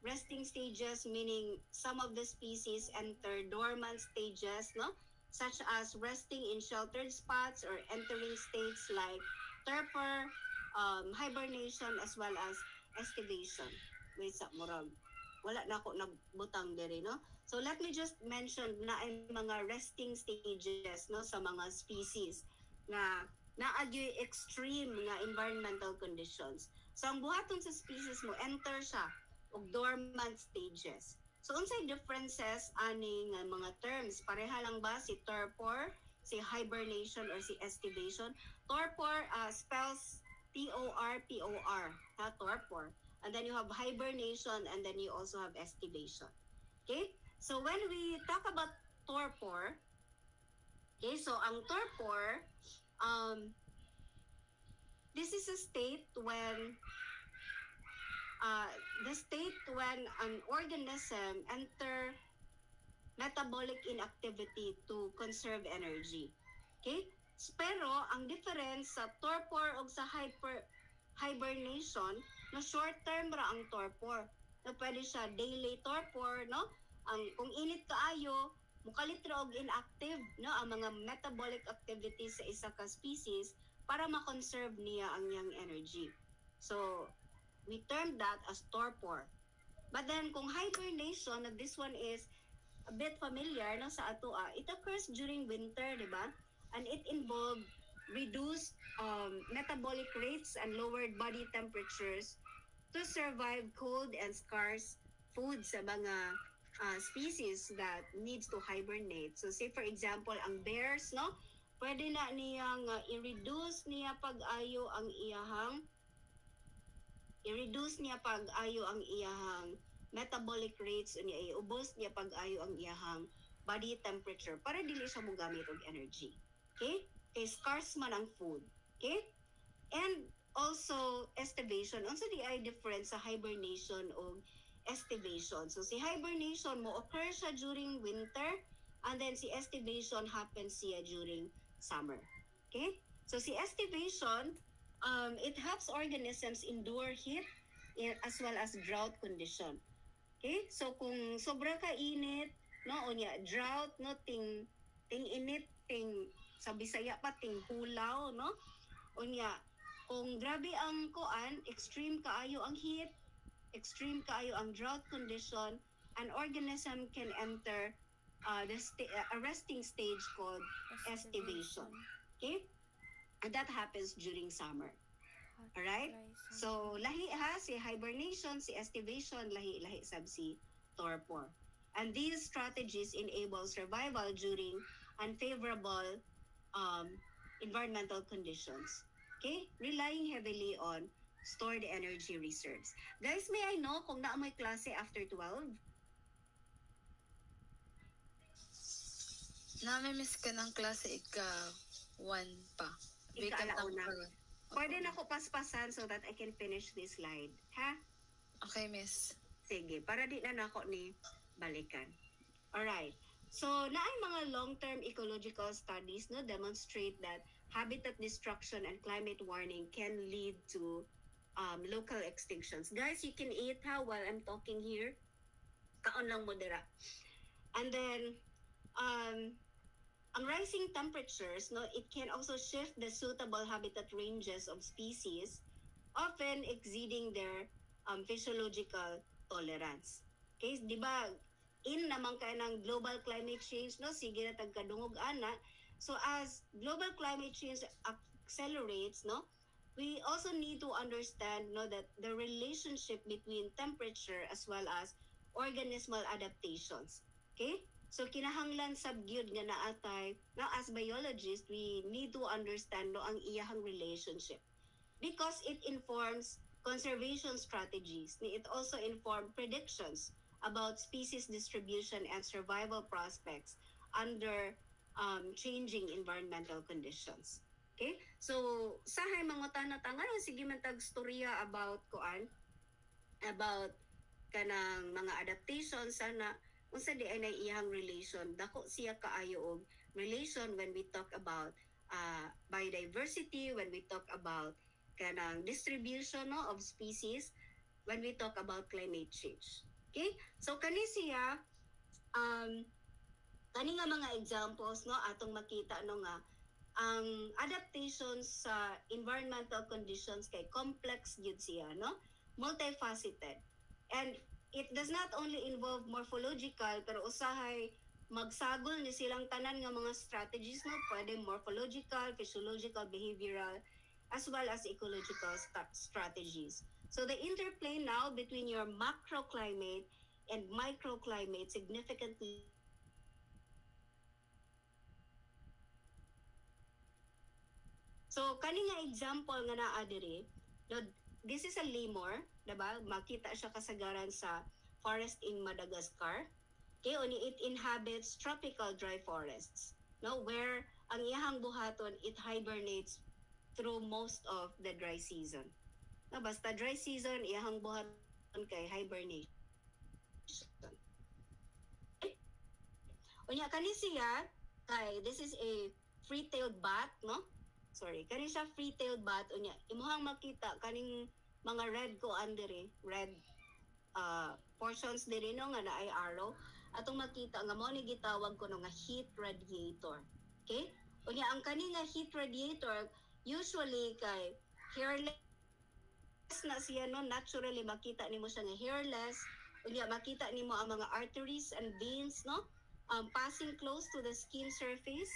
Resting stages meaning some of the species enter dormant stages, no? Such as resting in sheltered spots or entering states like torpor, hibernation as well as estivation. Wait sa murag. Wala na ako nagbutang diri no. So let me just mention na ay mga resting stages no sa mga species nga naagyoy extreme nga environmental conditions. So ang buhaton sa species mo enter siya og dormant stages. So unsay differences ani nga mga terms? Pareha lang ba si torpor, si hibernation or si estivation? Torpor spells T-O-R-P-O-R, torpor. And then you have hibernation and then you also have estivation. Okay? So when we talk about torpor, okay, so ang torpor, this is a state when an organism enter metabolic inactivity to conserve energy. Okay? Pero ang difference sa torpor o sa hibernation, no, short term ra ang torpor. No, pwede siya daily torpor, no? Kung init kaayo, mukalit ra og inactive, no, ang mga metabolic activities sa isa ka species para ma-conserve niya ang iyang energy. So, we term that as torpor. But then, kung hibernation, this one is a bit familiar no, sa ato, it occurs during winter, di ba? And it involved reduced metabolic rates and lowered body temperatures to survive cold and scarce food sa mga species that needs to hibernate. So say for example, ang bears, no? Pwede na niyang i-reduce niya pag-ayo ang iyahang metabolic rates o niya i-ubos niya pag-ayo ang iyahang body temperature para dili siya mogamit og energy. Okay? Kay scarce man ang food. Okay? And also estivation. Unsa di ay difference sa hibernation o estivation? So si hibernation mo occur siya during winter and then si estivation happens siya during summer. Okay? So si estivation, it helps organisms endure heat as well as drought condition. Okay? So kung sobra ka init, no, o niya drought, no, ting init, ting sa Bisaya pa ting hulaw, no? O niya, kung grabe ang kuan, extreme kaayo ang heat, extreme kaayo ang drought condition, an organism can enter a resting stage called estivation. Okay? And that happens during summer. Alright? So, lahi ha, si hibernation, si estivation, lahi sab si torpor. And these strategies enable survival during unfavorable environmental conditions. Okay? Relying heavily on stored energy reserves. Guys, may I know kung naa may klase after 12? Nami-miss ka ng klase ika-1 pa. Ika-alauna. Pwede na ko paspasan so that I can finish this slide. Ha? Okay, miss. Sige, para di na nako ni balikan. Alright. So, naay mga long-term ecological studies no demonstrate that habitat destruction and climate warming can lead to local extinctions. Guys, you can eat ha while I'm talking here. Kaon lang mo dira. And then, ang rising temperatures, no, it can also shift the suitable habitat ranges of species, often exceeding their physiological tolerance. Okay, di ba, in naman ka ng global climate change, no, sige na tagkadungog ana. So as global climate change accelerates, no, we also need to understand, no, that the relationship between temperature as well as organismal adaptations. Okay? So kinahanglan sabgyud nga naatay, now as biologists, we need to understand no ang iyahang relationship because it informs conservation strategies. It also informs predictions about species distribution and survival prospects under changing environmental conditions. Okay? So, sahay mga tanang-tangan, sige man tag storya about kanang mga adaptations sana unsa di ay iyang relation dako siya kaayo og relation when we talk about biodiversity, when we talk about kanang distribution no, of species, when we talk about climate change. Okay? So kani siya kani nga mga examples no atong makita no nga ang adaptations sa environmental conditions kay complex gyud siya no, multifaceted. And it does not only involve morphological pero usahay magsagol ni silang tanan nga mga strategies no, pwede morphological, physiological, behavioral as well as ecological strategies. So the interplay now between your macroclimate and microclimate significantly so kani nga example nga naa diri, this is a lemur, diba? Makita siya kasagaran sa forest in Madagascar. Okay, only it inhabits tropical dry forests, no, where ang iyahang buhaton it hibernates through most of the dry season. No, basta dry season iyahang buhaton kay hibernation. Okay? Unya kani siya kay this is a free-tailed bat, no? Sorry, kani siya free-tailed bat unya imuhang makita kaning mga red ko andere, red portions diri no nga naay arrow atong makita nga mao ni gitawag ko no nga heat radiator. Okay? Unya ang kani nga heat radiator usually kay hairless na siya no, naturally makita nimo siya nga hairless. Unya makita nimo ang mga arteries and veins no passing close to the skin surface,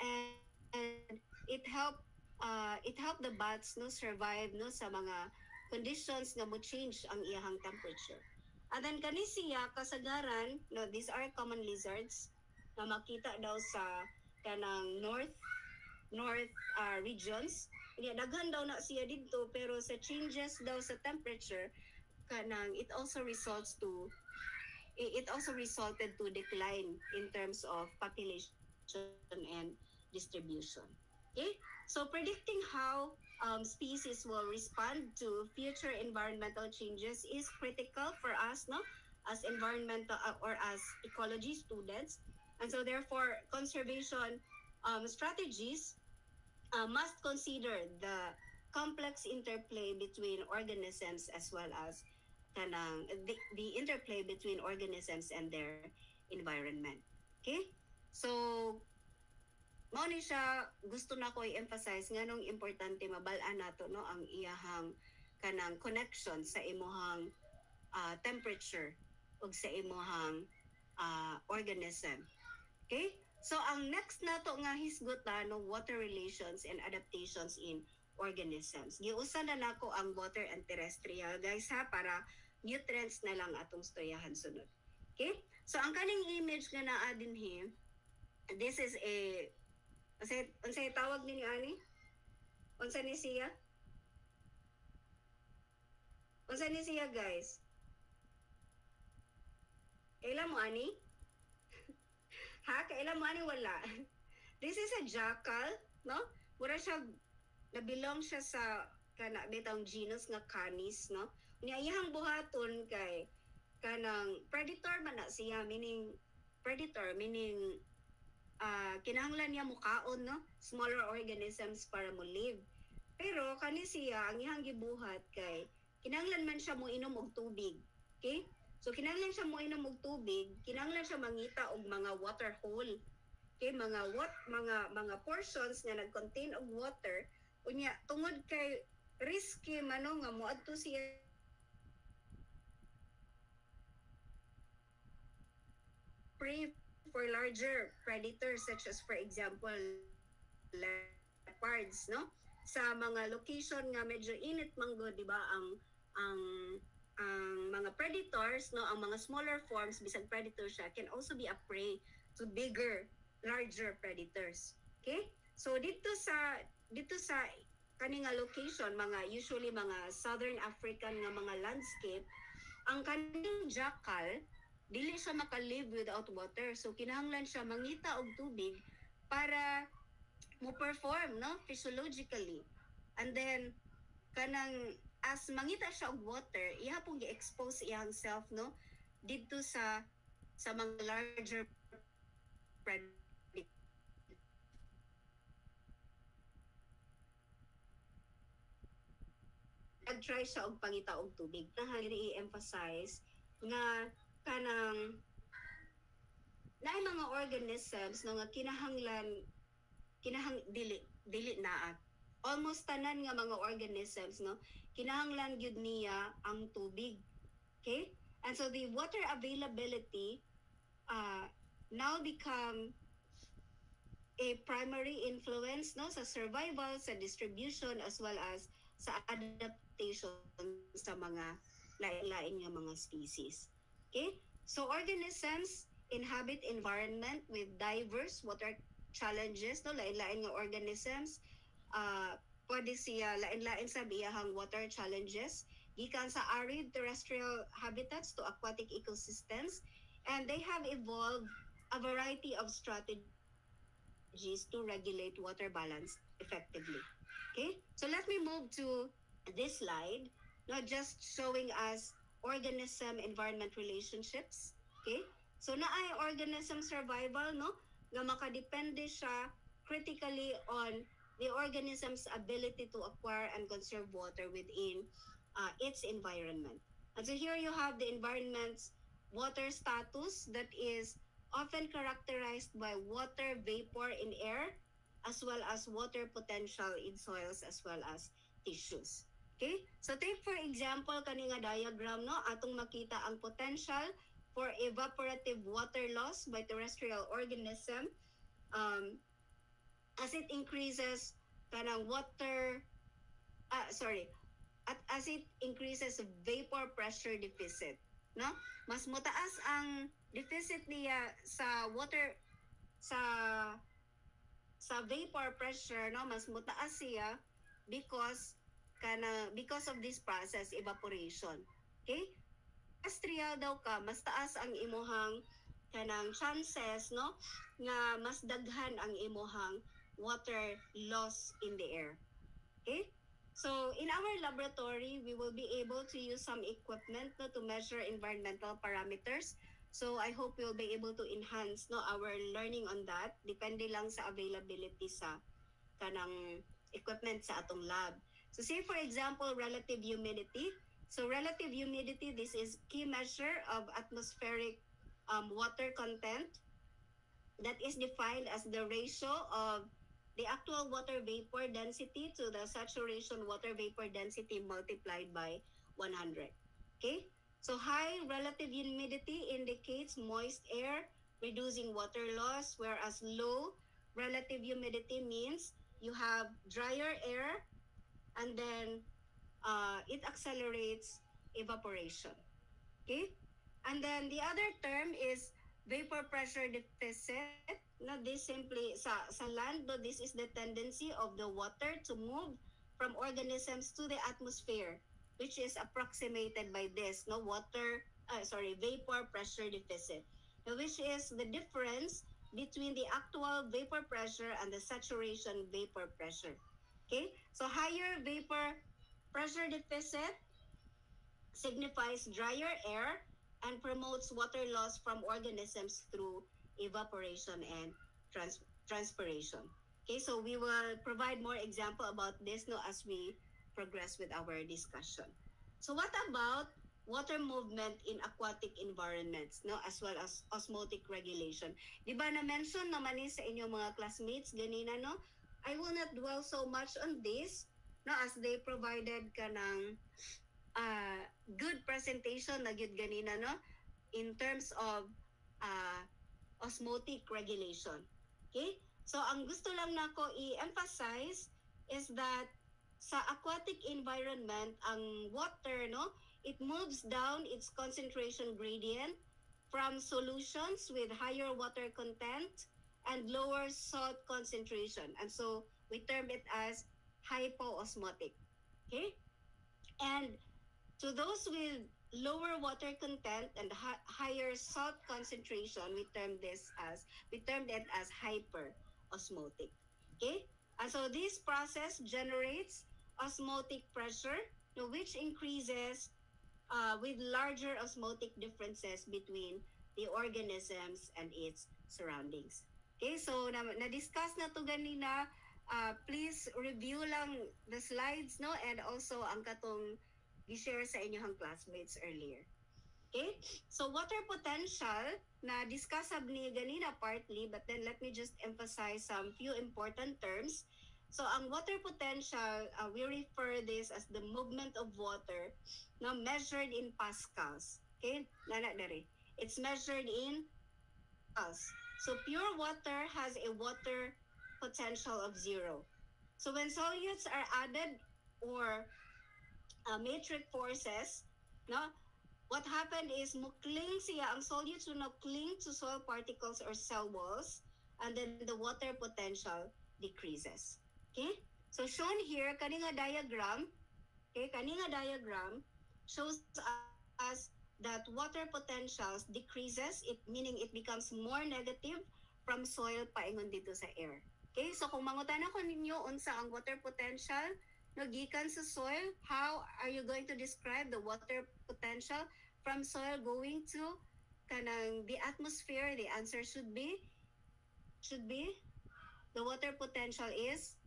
and it help the bats no survive no sa mga conditions nga mo change ang iyahang temperature. And then kani siya kasagaran no, these are common lizards na makita daw sa kanang north regions. Daghan daw na siya dito pero sa changes daw sa temperature kanang it also resulted to decline in terms of population and distribution. Okay? So predicting how species will respond to future environmental changes is critical for us, no, as environmental or as ecology students. And so therefore, conservation strategies must consider the complex interplay between organisms as well as the interplay between organisms and their environment. Okay? So, mao ni siya gusto na ko i-emphasize nganong importante mabal-an nato no ang iyahang kanang connection sa imuhang temperature ug sa imuhang organism. Okay? So ang next nato nga hisgutan no water relations and adaptations in organisms. Giusa na nako ang water and terrestrial guys ha para nutrients na lang atong storyahan sunod. Okay? So ang kaning image nga naa dinhi, this is a unsay tawag ni ani? Unsa ni siya? Unsa ni siya guys? Kailan mo ani? Ha? Kailan mo ani wala? This is a jackal, no? Mura siya nabilong siya sa kana bitang genus nga Canis, no? Unya iyang buhaton kay kanang predator man na siya, meaning kinahanglan niya mukaon no smaller organisms para mo live. Pero kani siya ang iyang gibuhat kay kinahanglan man siya mo inom og tubig. Okay? So kinahanglan siya mo inom og tubig, kinahanglan siya mangita og mga water hole. Okay, mga portions nga nag-contain og water. Unya tungod kay risky mano nga moadto siya prey for larger predators such as for example leopards no sa mga location nga medyo init manggo di ba ang mga predators no ang mga smaller forms bisag predator siya can also be a prey to bigger larger predators. Okay, so dito sa kaning nga location usually mga southern African nga mga landscape ang kaning jackal dili siya maka-live without water. So kinahanglan siya mangita og tubig para mo perform no physiologically. And then kanang as mangita siya og water, iha pong gi-expose iyang self no dito sa mga larger predators. Nag-try siya og pangita og tubig. Nahali i-emphasize nga kanang naay mga organisms no nga kinahanglan dili naa almost tanan nga mga organisms no kinahanglan gyud niya ang tubig. Okay, and so the water availability now become a primary influence no sa survival, sa distribution as well as sa adaptation sa mga lain-lain nga mga species. Okay? So organisms inhabit environment with diverse water challenges no lain-lain nga organisms pwede siya lain-lain sa biyahang water challenges gikan sa arid terrestrial habitats to aquatic ecosystems, and they have evolved a variety of strategies to regulate water balance effectively. Okay, so let me move to this slide, not just showing us organism environment relationships. Okay, so naay organism survival no nga makadepende siya critically on the organism's ability to acquire and conserve water within its environment. And so here you have the environment's water status that is often characterized by water vapor in air as well as water potential in soils as well as tissues. Okay? So take for example kani nga diagram no atong makita ang potential for evaporative water loss by terrestrial organism as it increases kanang water as it increases vapor pressure deficit no mas mutaas ang deficit niya sa water sa vapor pressure no mas mutaas siya because of this process evaporation. Okay, terrestrial daw ka mas taas ang imuhang kanang chances no nga mas daghan ang imuhang water loss in the air. Okay, so in our laboratory we will be able to use some equipment no to measure environmental parameters. So I hope we'll be able to enhance no our learning on that depende lang sa availability sa kanang equipment sa atong lab. So say for example relative humidity. So relative humidity, this is key measure of atmospheric water content that is defined as the ratio of the actual water vapor density to the saturation water vapor density multiplied by 100. Okay? So high relative humidity indicates moist air, reducing water loss, whereas low relative humidity means you have drier air and then it accelerates evaporation. Okay? And then the other term is vapor pressure deficit. Now this simply sa land, no, this is the tendency of the water to move from organisms to the atmosphere, which is approximated by this no vapor pressure deficit, which is the difference between the actual vapor pressure and the saturation vapor pressure. Okay, so higher vapor pressure deficit signifies drier air and promotes water loss from organisms through evaporation and transpiration. Okay, so we will provide more example about this no as we progress with our discussion. So what about water movement in aquatic environments no as well as osmotic regulation? Di ba na mention naman ni sa inyong mga classmates ganina no? I will not dwell so much on this no as they provided ka ng good presentation na gyud ganina no in terms of osmotic regulation. Okay? So ang gusto lang nako i-emphasize is that sa aquatic environment ang water no it moves down its concentration gradient from solutions with higher water content and lower salt concentration, and so we term it as hypoosmotic. Okay, and to those with lower water content and higher salt concentration, we termed it as hyperosmotic. Okay, and so this process generates osmotic pressure, which increases with larger osmotic differences between the organisms and its surroundings. Okay, so na-discuss na to ganina. Please review lang the slides no and also ang katong gi-share sa inyong classmates earlier. Okay? So water potential na discuss ni ganina partly, but then let me just emphasize some few important terms. So ang water potential, we refer this as the movement of water na measured in pascals. Okay? Nana dari. It's measured in pascals. So pure water has a water potential of 0. So when solutes are added or matrix forces, no, what happened is mukling siya, ang solutes will now cling to soil particles or cell walls, and then the water potential decreases. Okay? So shown here, kaninga diagram, okay, kaninga diagram shows us that water potentials decreases, it meaning it becomes more negative from soil paingon dito sa air. Okay, so kung mangutana ko ninyo unsa ang water potential no gikan sa soil, how are you going to describe the water potential from soil going to kanang the atmosphere? The answer should be the water potential is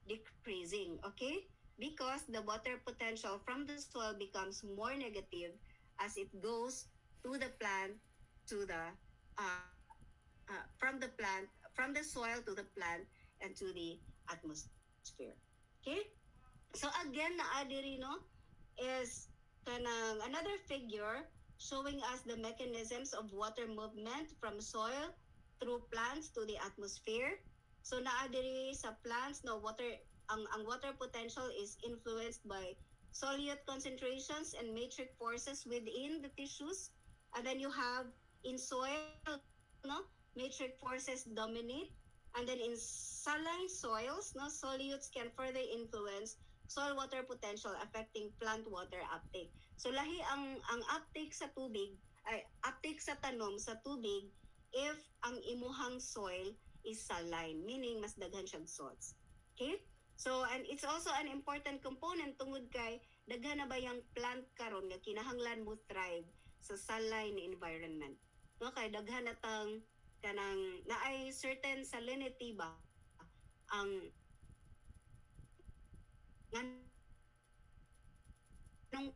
decreasing, okay? Because the water potential from the soil becomes more negative as it goes to the plant, to the from the soil to the plant and to the atmosphere. Okay? So again, naadiri no is kanang another figure showing us the mechanisms of water movement from soil through plants to the atmosphere. So naadiri sa plants no ang water potential is influenced by solute concentrations and matrix forces within the tissues. And then you have in soil, no, matrix forces dominate. And then in saline soils, no, solutes can further influence soil water potential affecting plant water uptake. So lahi ang uptake sa tubig, ay uptake sa tanom sa tubig if ang imuhang soil is saline, meaning mas daghan siyang salts. Okay? So, and it's also an important component tungod kay daghan na ba yung plant karon nga kinahanglan mo thrive sa saline environment. No, kay daghan na tang kanang naay certain salinity ba ang nung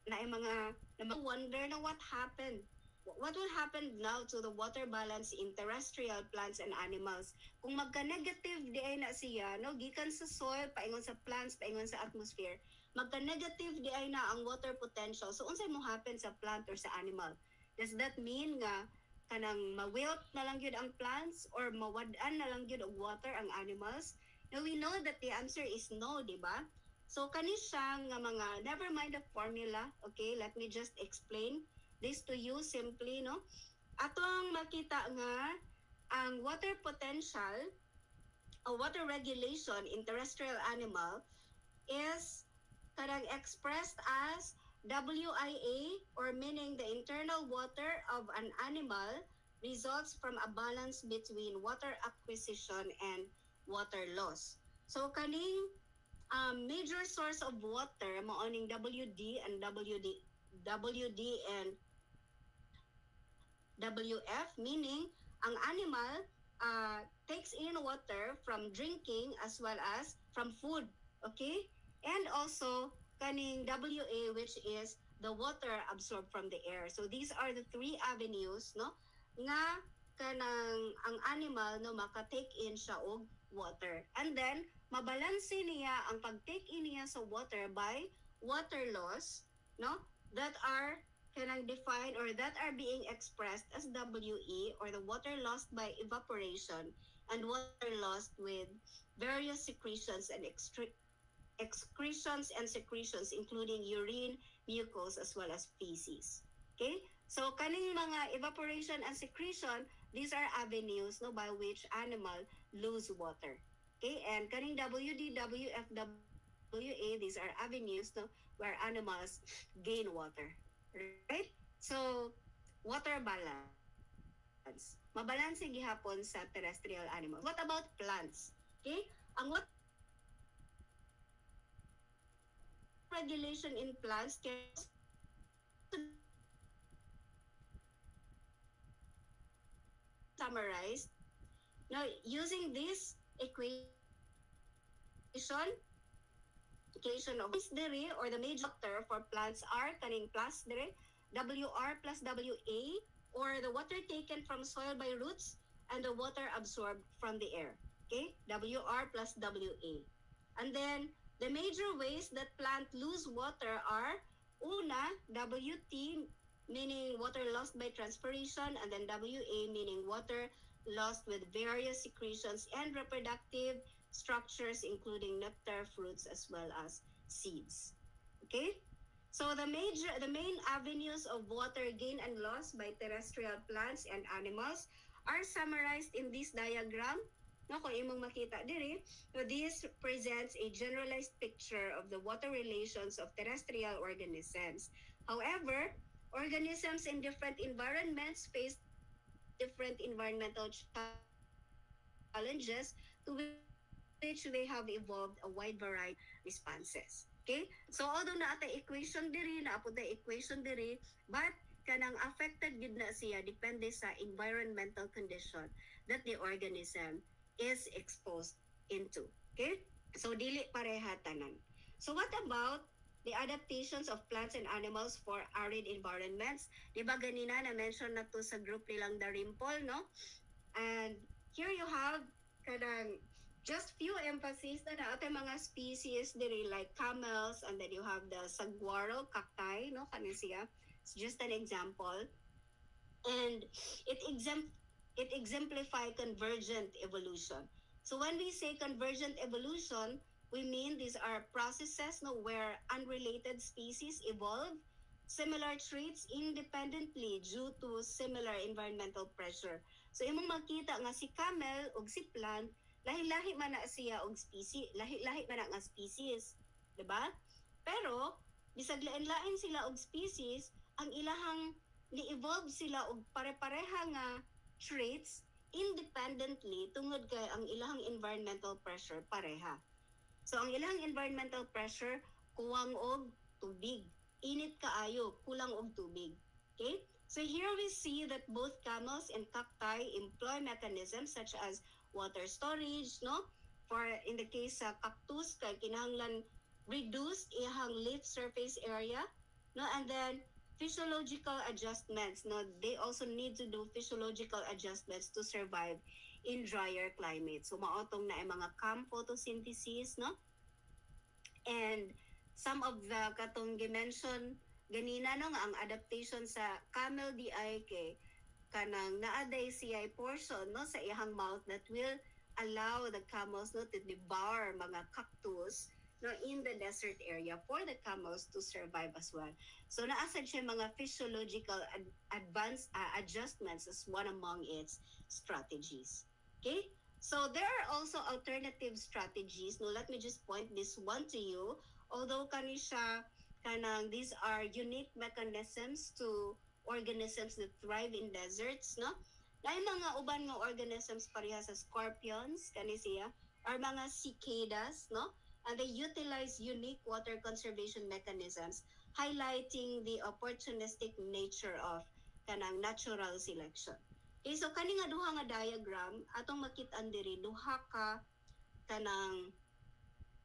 na mga wonder na what happened. What will happen now to the water balance in terrestrial plants and animals? Kung magka-negative di ay na siya, no, gikan sa soil, paingon sa plants, paingon sa atmosphere, magka-negative di ay na ang water potential. So, unsay mo happen sa plant or sa animal? Does that mean nga kanang ma-wilt na lang yun ang plants or mawadaan na lang yun ang water ang animals? Now, we know that the answer is no, di ba? So, kani siya nga mga, never mind the formula, okay? Let me just explain this to you simply, no? Atong makita nga ang water potential or water regulation in terrestrial animal is karang expressed as WIA, or meaning the internal water of an animal results from a balance between water acquisition and water loss. So kaning major source of water maoning WD and WF, meaning ang animal takes in water from drinking as well as from food, okay? And also kaning WA, which is the water absorbed from the air. So these are the three avenues, no, nga kanang ang animal no maka-take in siya og water. And then mabalanse niya ang pag-take in niya sa water by water loss, no, that are kanang defined or that are being expressed as WE, or the water lost by evaporation, and water lost with various secretions and excretions and secretions including urine, mucus, as well as feces. Okay? So kaning mga evaporation and secretion, these are avenues no by which animal lose water. Okay? And kaning WD, WF, WA, these are avenues no where animals gain water. Right? So, water balance. Mabalanse gihapon sa terrestrial animals. What about plants? Okay? Ang water regulation in plants can summarize now using this equation of this dere, or the major factor for plants are kaning plus dere, WR plus WA, or the water taken from soil by roots and the water absorbed from the air. Okay? WR plus WA. And then the major ways that plant lose water are una, WT, meaning water lost by transpiration, and then WA meaning water lost with various secretions and reproductive structures including nectar, fruits, as well as seeds. Okay? So the main avenues of water gain and loss by terrestrial plants and animals are summarized in this diagram. No, kung imong makita diri, so this presents a generalized picture of the water relations of terrestrial organisms. However, organisms in different environments face different environmental challenges to which they have evolved a wide variety of responses. Okay? So although na ata equation diri, na apo equation diri, but kanang affected gid na siya depende sa environmental condition that the organism is exposed into. Okay? So dili pareha tanan. So what about the adaptations of plants and animals for arid environments? Diba ganina na-mention na to sa group nilang the Rimple, no? And here you have kanang just few emphasis na natin mga species diri like camels, and then you have the saguaro cacti, no? Kanin siya. It's just an example. And it exemplify convergent evolution. So when we say convergent evolution, we mean these are processes, no, where unrelated species evolve similar traits independently due to similar environmental pressure. So imong makita nga si camel ug si plant, lahi-lahi man na siya og species, lahi-lahi man na nga species, di ba? Pero bisag lain-lain sila og species, ang ilahang ni-evolve sila og pare-pareha nga traits independently tungod kay ang ilahang environmental pressure pareha. So ang ilahang environmental pressure kuwang og tubig. Init kaayo, kulang og tubig. Okay? So here we see that both camels and cacti employ mechanisms such as water storage, no? For in the case sa cactus kay kinahanglan reduce ihang leaf surface area, no? And then physiological adjustments, no? They also need to do physiological adjustments to survive in drier climate. So maotong na ay mga CAM photosynthesis, no? And some of the katong dimension ganina no nga ang adaptation sa camel di ay kay kanang naaday siya portion no sa ihang mouth that will allow the camels no to devour mga cactus no in the desert area for the camels to survive as well. So naasad siya mga physiological advanced adjustments as one among its strategies. Okay? So there are also alternative strategies. No, let me just point this one to you. Although kani siya kanang these are unique mechanisms to organisms that thrive in deserts, no? Lain mga uban nga organisms pareha sa scorpions kani siya or mga cicadas, no? And they utilize unique water conservation mechanisms, highlighting the opportunistic nature of kanang natural selection. Okay, so kani nga duha nga diagram atong makit-an diri duha ka kanang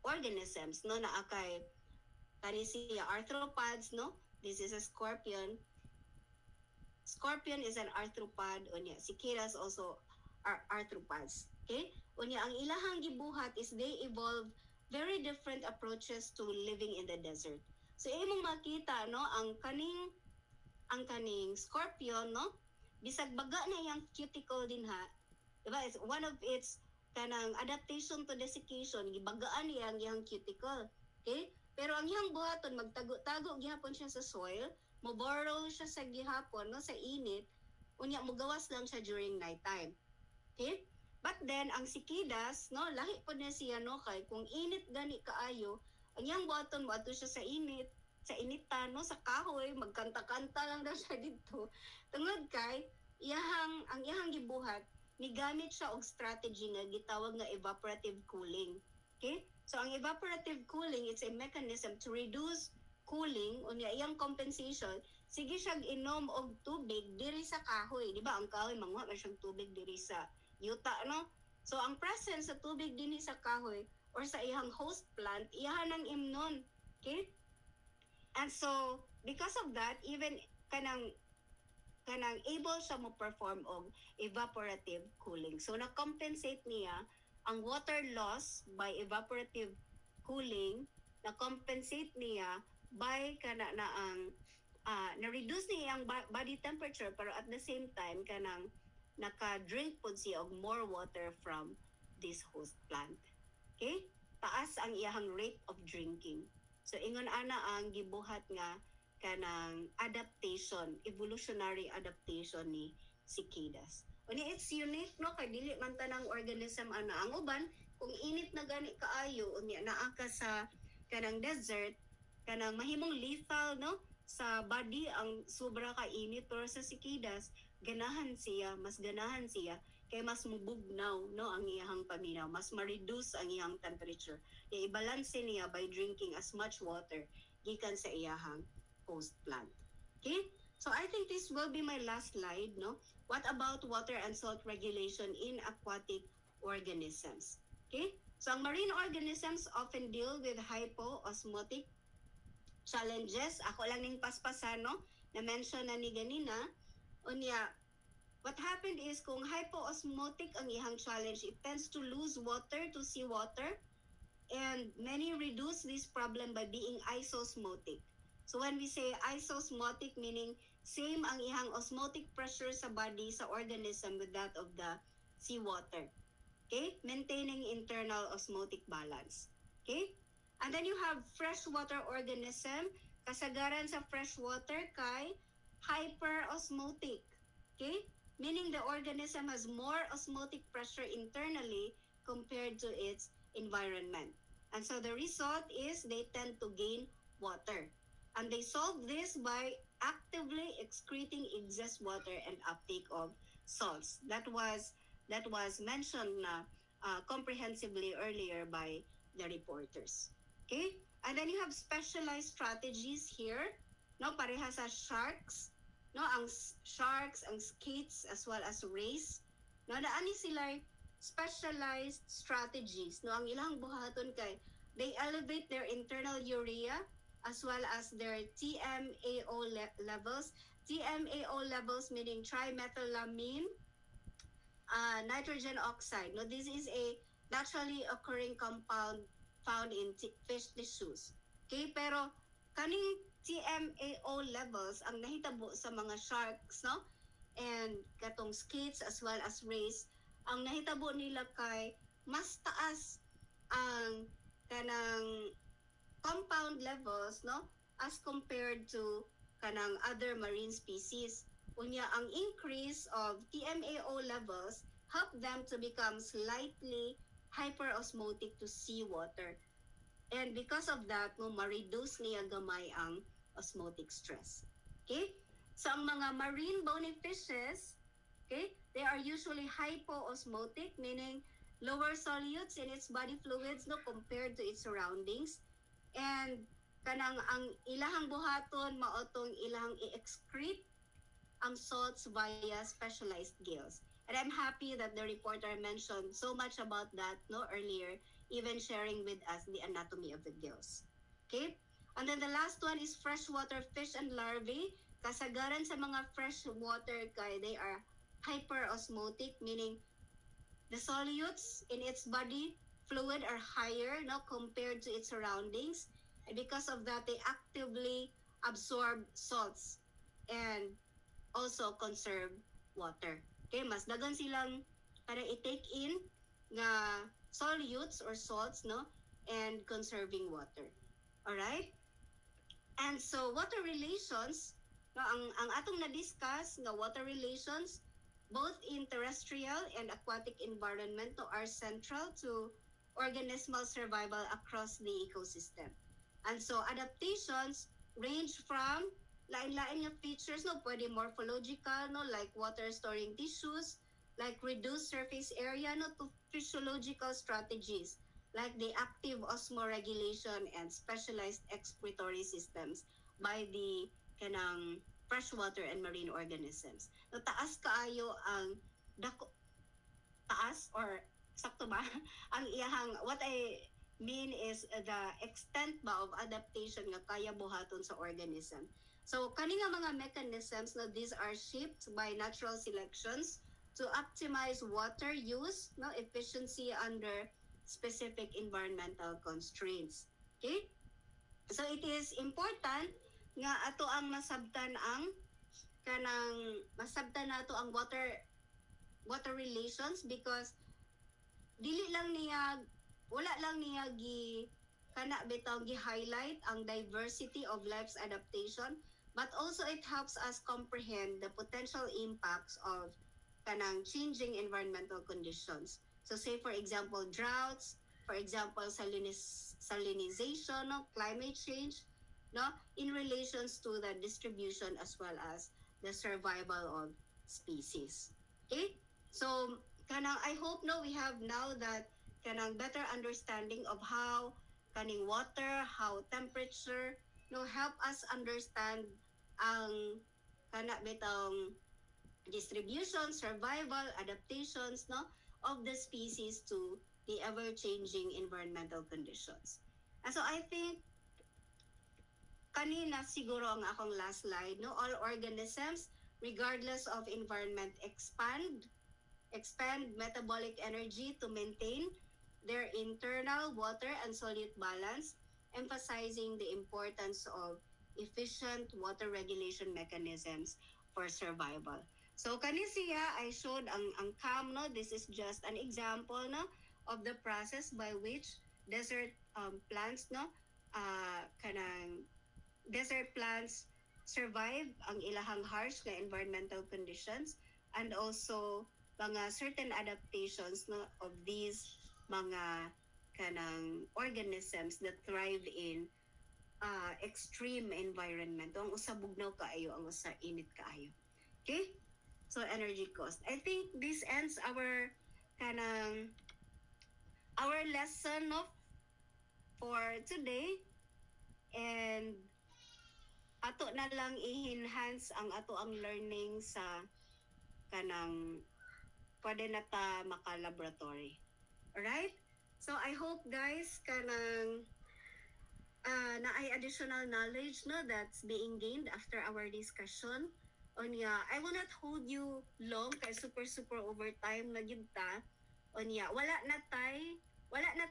organisms no na akay kani siya arthropods, no? This is a scorpion. Scorpion is an arthropod unya. Cicadas also are arthropods. Okay? Unya ang ilahang gibuhat is they evolve very different approaches to living in the desert. So imong makita no ang kaning scorpion no bisag baga na yang cuticle din ha. Diba? It's one of its kanang adaptation to desiccation, gibagaan niya ang iyang cuticle. Okay? Pero ang iyang buhaton, magtago-tago gihapon siya sa soil, mo-borrow siya sa gihapon, no, sa init, unya mugawas lang siya during nighttime. Okay? But then, ang cicadas, no, lahi po na siya, no, kay kung init gani kaayo, ang iyang buhaton, moadto siya sa init, sa initan, no, sa kahoy, magkanta-kanta lang daw siya dito. Tungod kay, ang iyang gibuhat, migamit siya og strategy nga gitawag nga evaporative cooling. Okay? So ang evaporative cooling, it's a mechanism to reduce cooling unya iyang compensation. Sige siyang inom og tubig diri sa kahoy, di ba? Ang kahoy manguha man siyang tubig diri sa yuta, no? So ang presence sa tubig dinhi sa kahoy or sa iyang host plant, iyahan ang imnon. Okay? And so because of that, even kanang able siya mo perform og evaporative cooling. So na-compensate niya ang water loss by evaporative cooling, na-compensate niya by na-reduce niya ang body temperature pero at the same time kanang naka-drink po siya og more water from this host plant. Okay? Taas ang iyahang rate of drinking. So ingon ana ang gibuhat nga kanang adaptation, evolutionary adaptation ni cicadas. Uni it's unique no kay dili man tanang organism ana ang uban kung init na gani kaayo unya naa ka sa kanang desert kanang mahimong lethal no sa body ang sobra ka init pero sa cicadas mas ganahan siya kay mas mubugnaw no ang iyang paminaw, mas ma-reduce ang iyang temperature. Kaya i-balance niya by drinking as much water gikan sa iyang host plant. Okay? So I think this will be my last slide, no? What about water and salt regulation in aquatic organisms? Okay? So ang marine organisms often deal with hypoosmotic challenges. Ako lang ning paspasan, no? Na-mention na ni ganina. Unya, what happened is kung hypoosmotic ang ihang challenge, it tends to lose water to seawater, and many reduce this problem by being isosmotic. So when we say isosmotic, meaning same ang ihang osmotic pressure sa body sa organism with that of the seawater. Okay? Maintaining internal osmotic balance. Okay? And then you have freshwater organism. Kasagaran sa freshwater kay hyperosmotic. Okay? Meaning the organism has more osmotic pressure internally compared to its environment. And so the result is they tend to gain water. And they solve this by actively excreting excess water and uptake of salts. That was mentioned comprehensively earlier by the reporters. Okay? And then you have specialized strategies here. No, pareha sa sharks. No, ang sharks, ang skates, as well as rays. No, naani sila specialized strategies. No, ang ilang buhaton kay they elevate their internal urea as well as their TMAO levels. TMAO levels meaning trimethylamine nitrogen oxide. No, this is a naturally occurring compound found in fish tissues. Okay, pero kaning TMAO levels ang nahitabo sa mga sharks, no? And katong skates as well as rays, ang nahitabo nila kay mas taas ang kanang compound levels, no? As compared to kanang other marine species. Unya, ang increase of TMAO levels help them to become slightly hyperosmotic to seawater. And because of that, no, ma-reduce niya gamay ang osmotic stress. Okay? So, ang mga marine bony fishes, okay, they are usually hypoosmotic, meaning lower solutes in its body fluids no compared to its surroundings. And kanang ang ilahang buhaton maotong ilahang i-excrete ang salts via specialized gills. And I'm happy that the reporter mentioned so much about that no earlier, even sharing with us the anatomy of the gills. Okay? And then the last one is freshwater fish and larvae. Kasagaran sa mga freshwater kay they are hyperosmotic, meaning the solutes in its body fluid are higher no compared to its surroundings. And because of that, they actively absorb salts and also conserve water. Okay, mas dagan silang para i-take in nga solutes or salts, no, and conserving water. All right? And so water relations, no, ang atong na-discuss nga water relations both in terrestrial and aquatic environment no, are central to organismal survival across the ecosystem. And so adaptations range from lain-lain nga features, no, pwede morphological, no, like water storing tissues, like reduced surface area, no, to physiological strategies, like the active osmoregulation and specialized excretory systems by the kanang freshwater and marine organisms. No, taas kaayo ang taas or sakto ba ang iyahang what I mean is the extent ba of adaptation nga kaya buhaton sa organism. So kani nga mga mechanisms no, these are shaped by natural selections to optimize water use no efficiency under specific environmental constraints. Okay? So it is important nga ato ang masabtan ang kanang masabtan nato ang water relations because dili lang niya wala lang niya kana bitaw gi-highlight ang diversity of life's adaptation, but also it helps us comprehend the potential impacts of kanang changing environmental conditions. So say for example droughts, for example salinization, no, climate change, no, in relations to the distribution as well as the survival of species. Okay? So kanang I hope no we have now that kanang better understanding of how kaning water, how temperature no help us understand ang kana bitong distribution, survival, adaptations no of the species to the ever-changing environmental conditions. And so I think kanina siguro ang akong last slide, no, all organisms regardless of environment expand metabolic energy to maintain their internal water and solute balance, emphasizing the importance of efficient water regulation mechanisms for survival. So kani siya I showed ang CAM, no, this is just an example no of the process by which desert plants no kanang desert plants survive ang ilahang harsh na environmental conditions and also mga certain adaptations no, of these mga kanang organisms that thrive in extreme environment. Ang usa bugnaw kaayo, ang usa init kaayo. Okay? So energy cost. I think this ends our kanang our lesson no, for today, and ato na lang i-enhance ang ato ang learning sa kanang pwede na ta maka-laboratory. Alright? So I hope guys kanang na ay additional knowledge no that's being gained after our discussion. Onya, I will not hold you long kay super overtime na gyud ta. Onya, wala na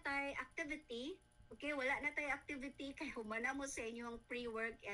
tay activity. Okay, wala na tay activity kay humana mo sa inyong pre-work and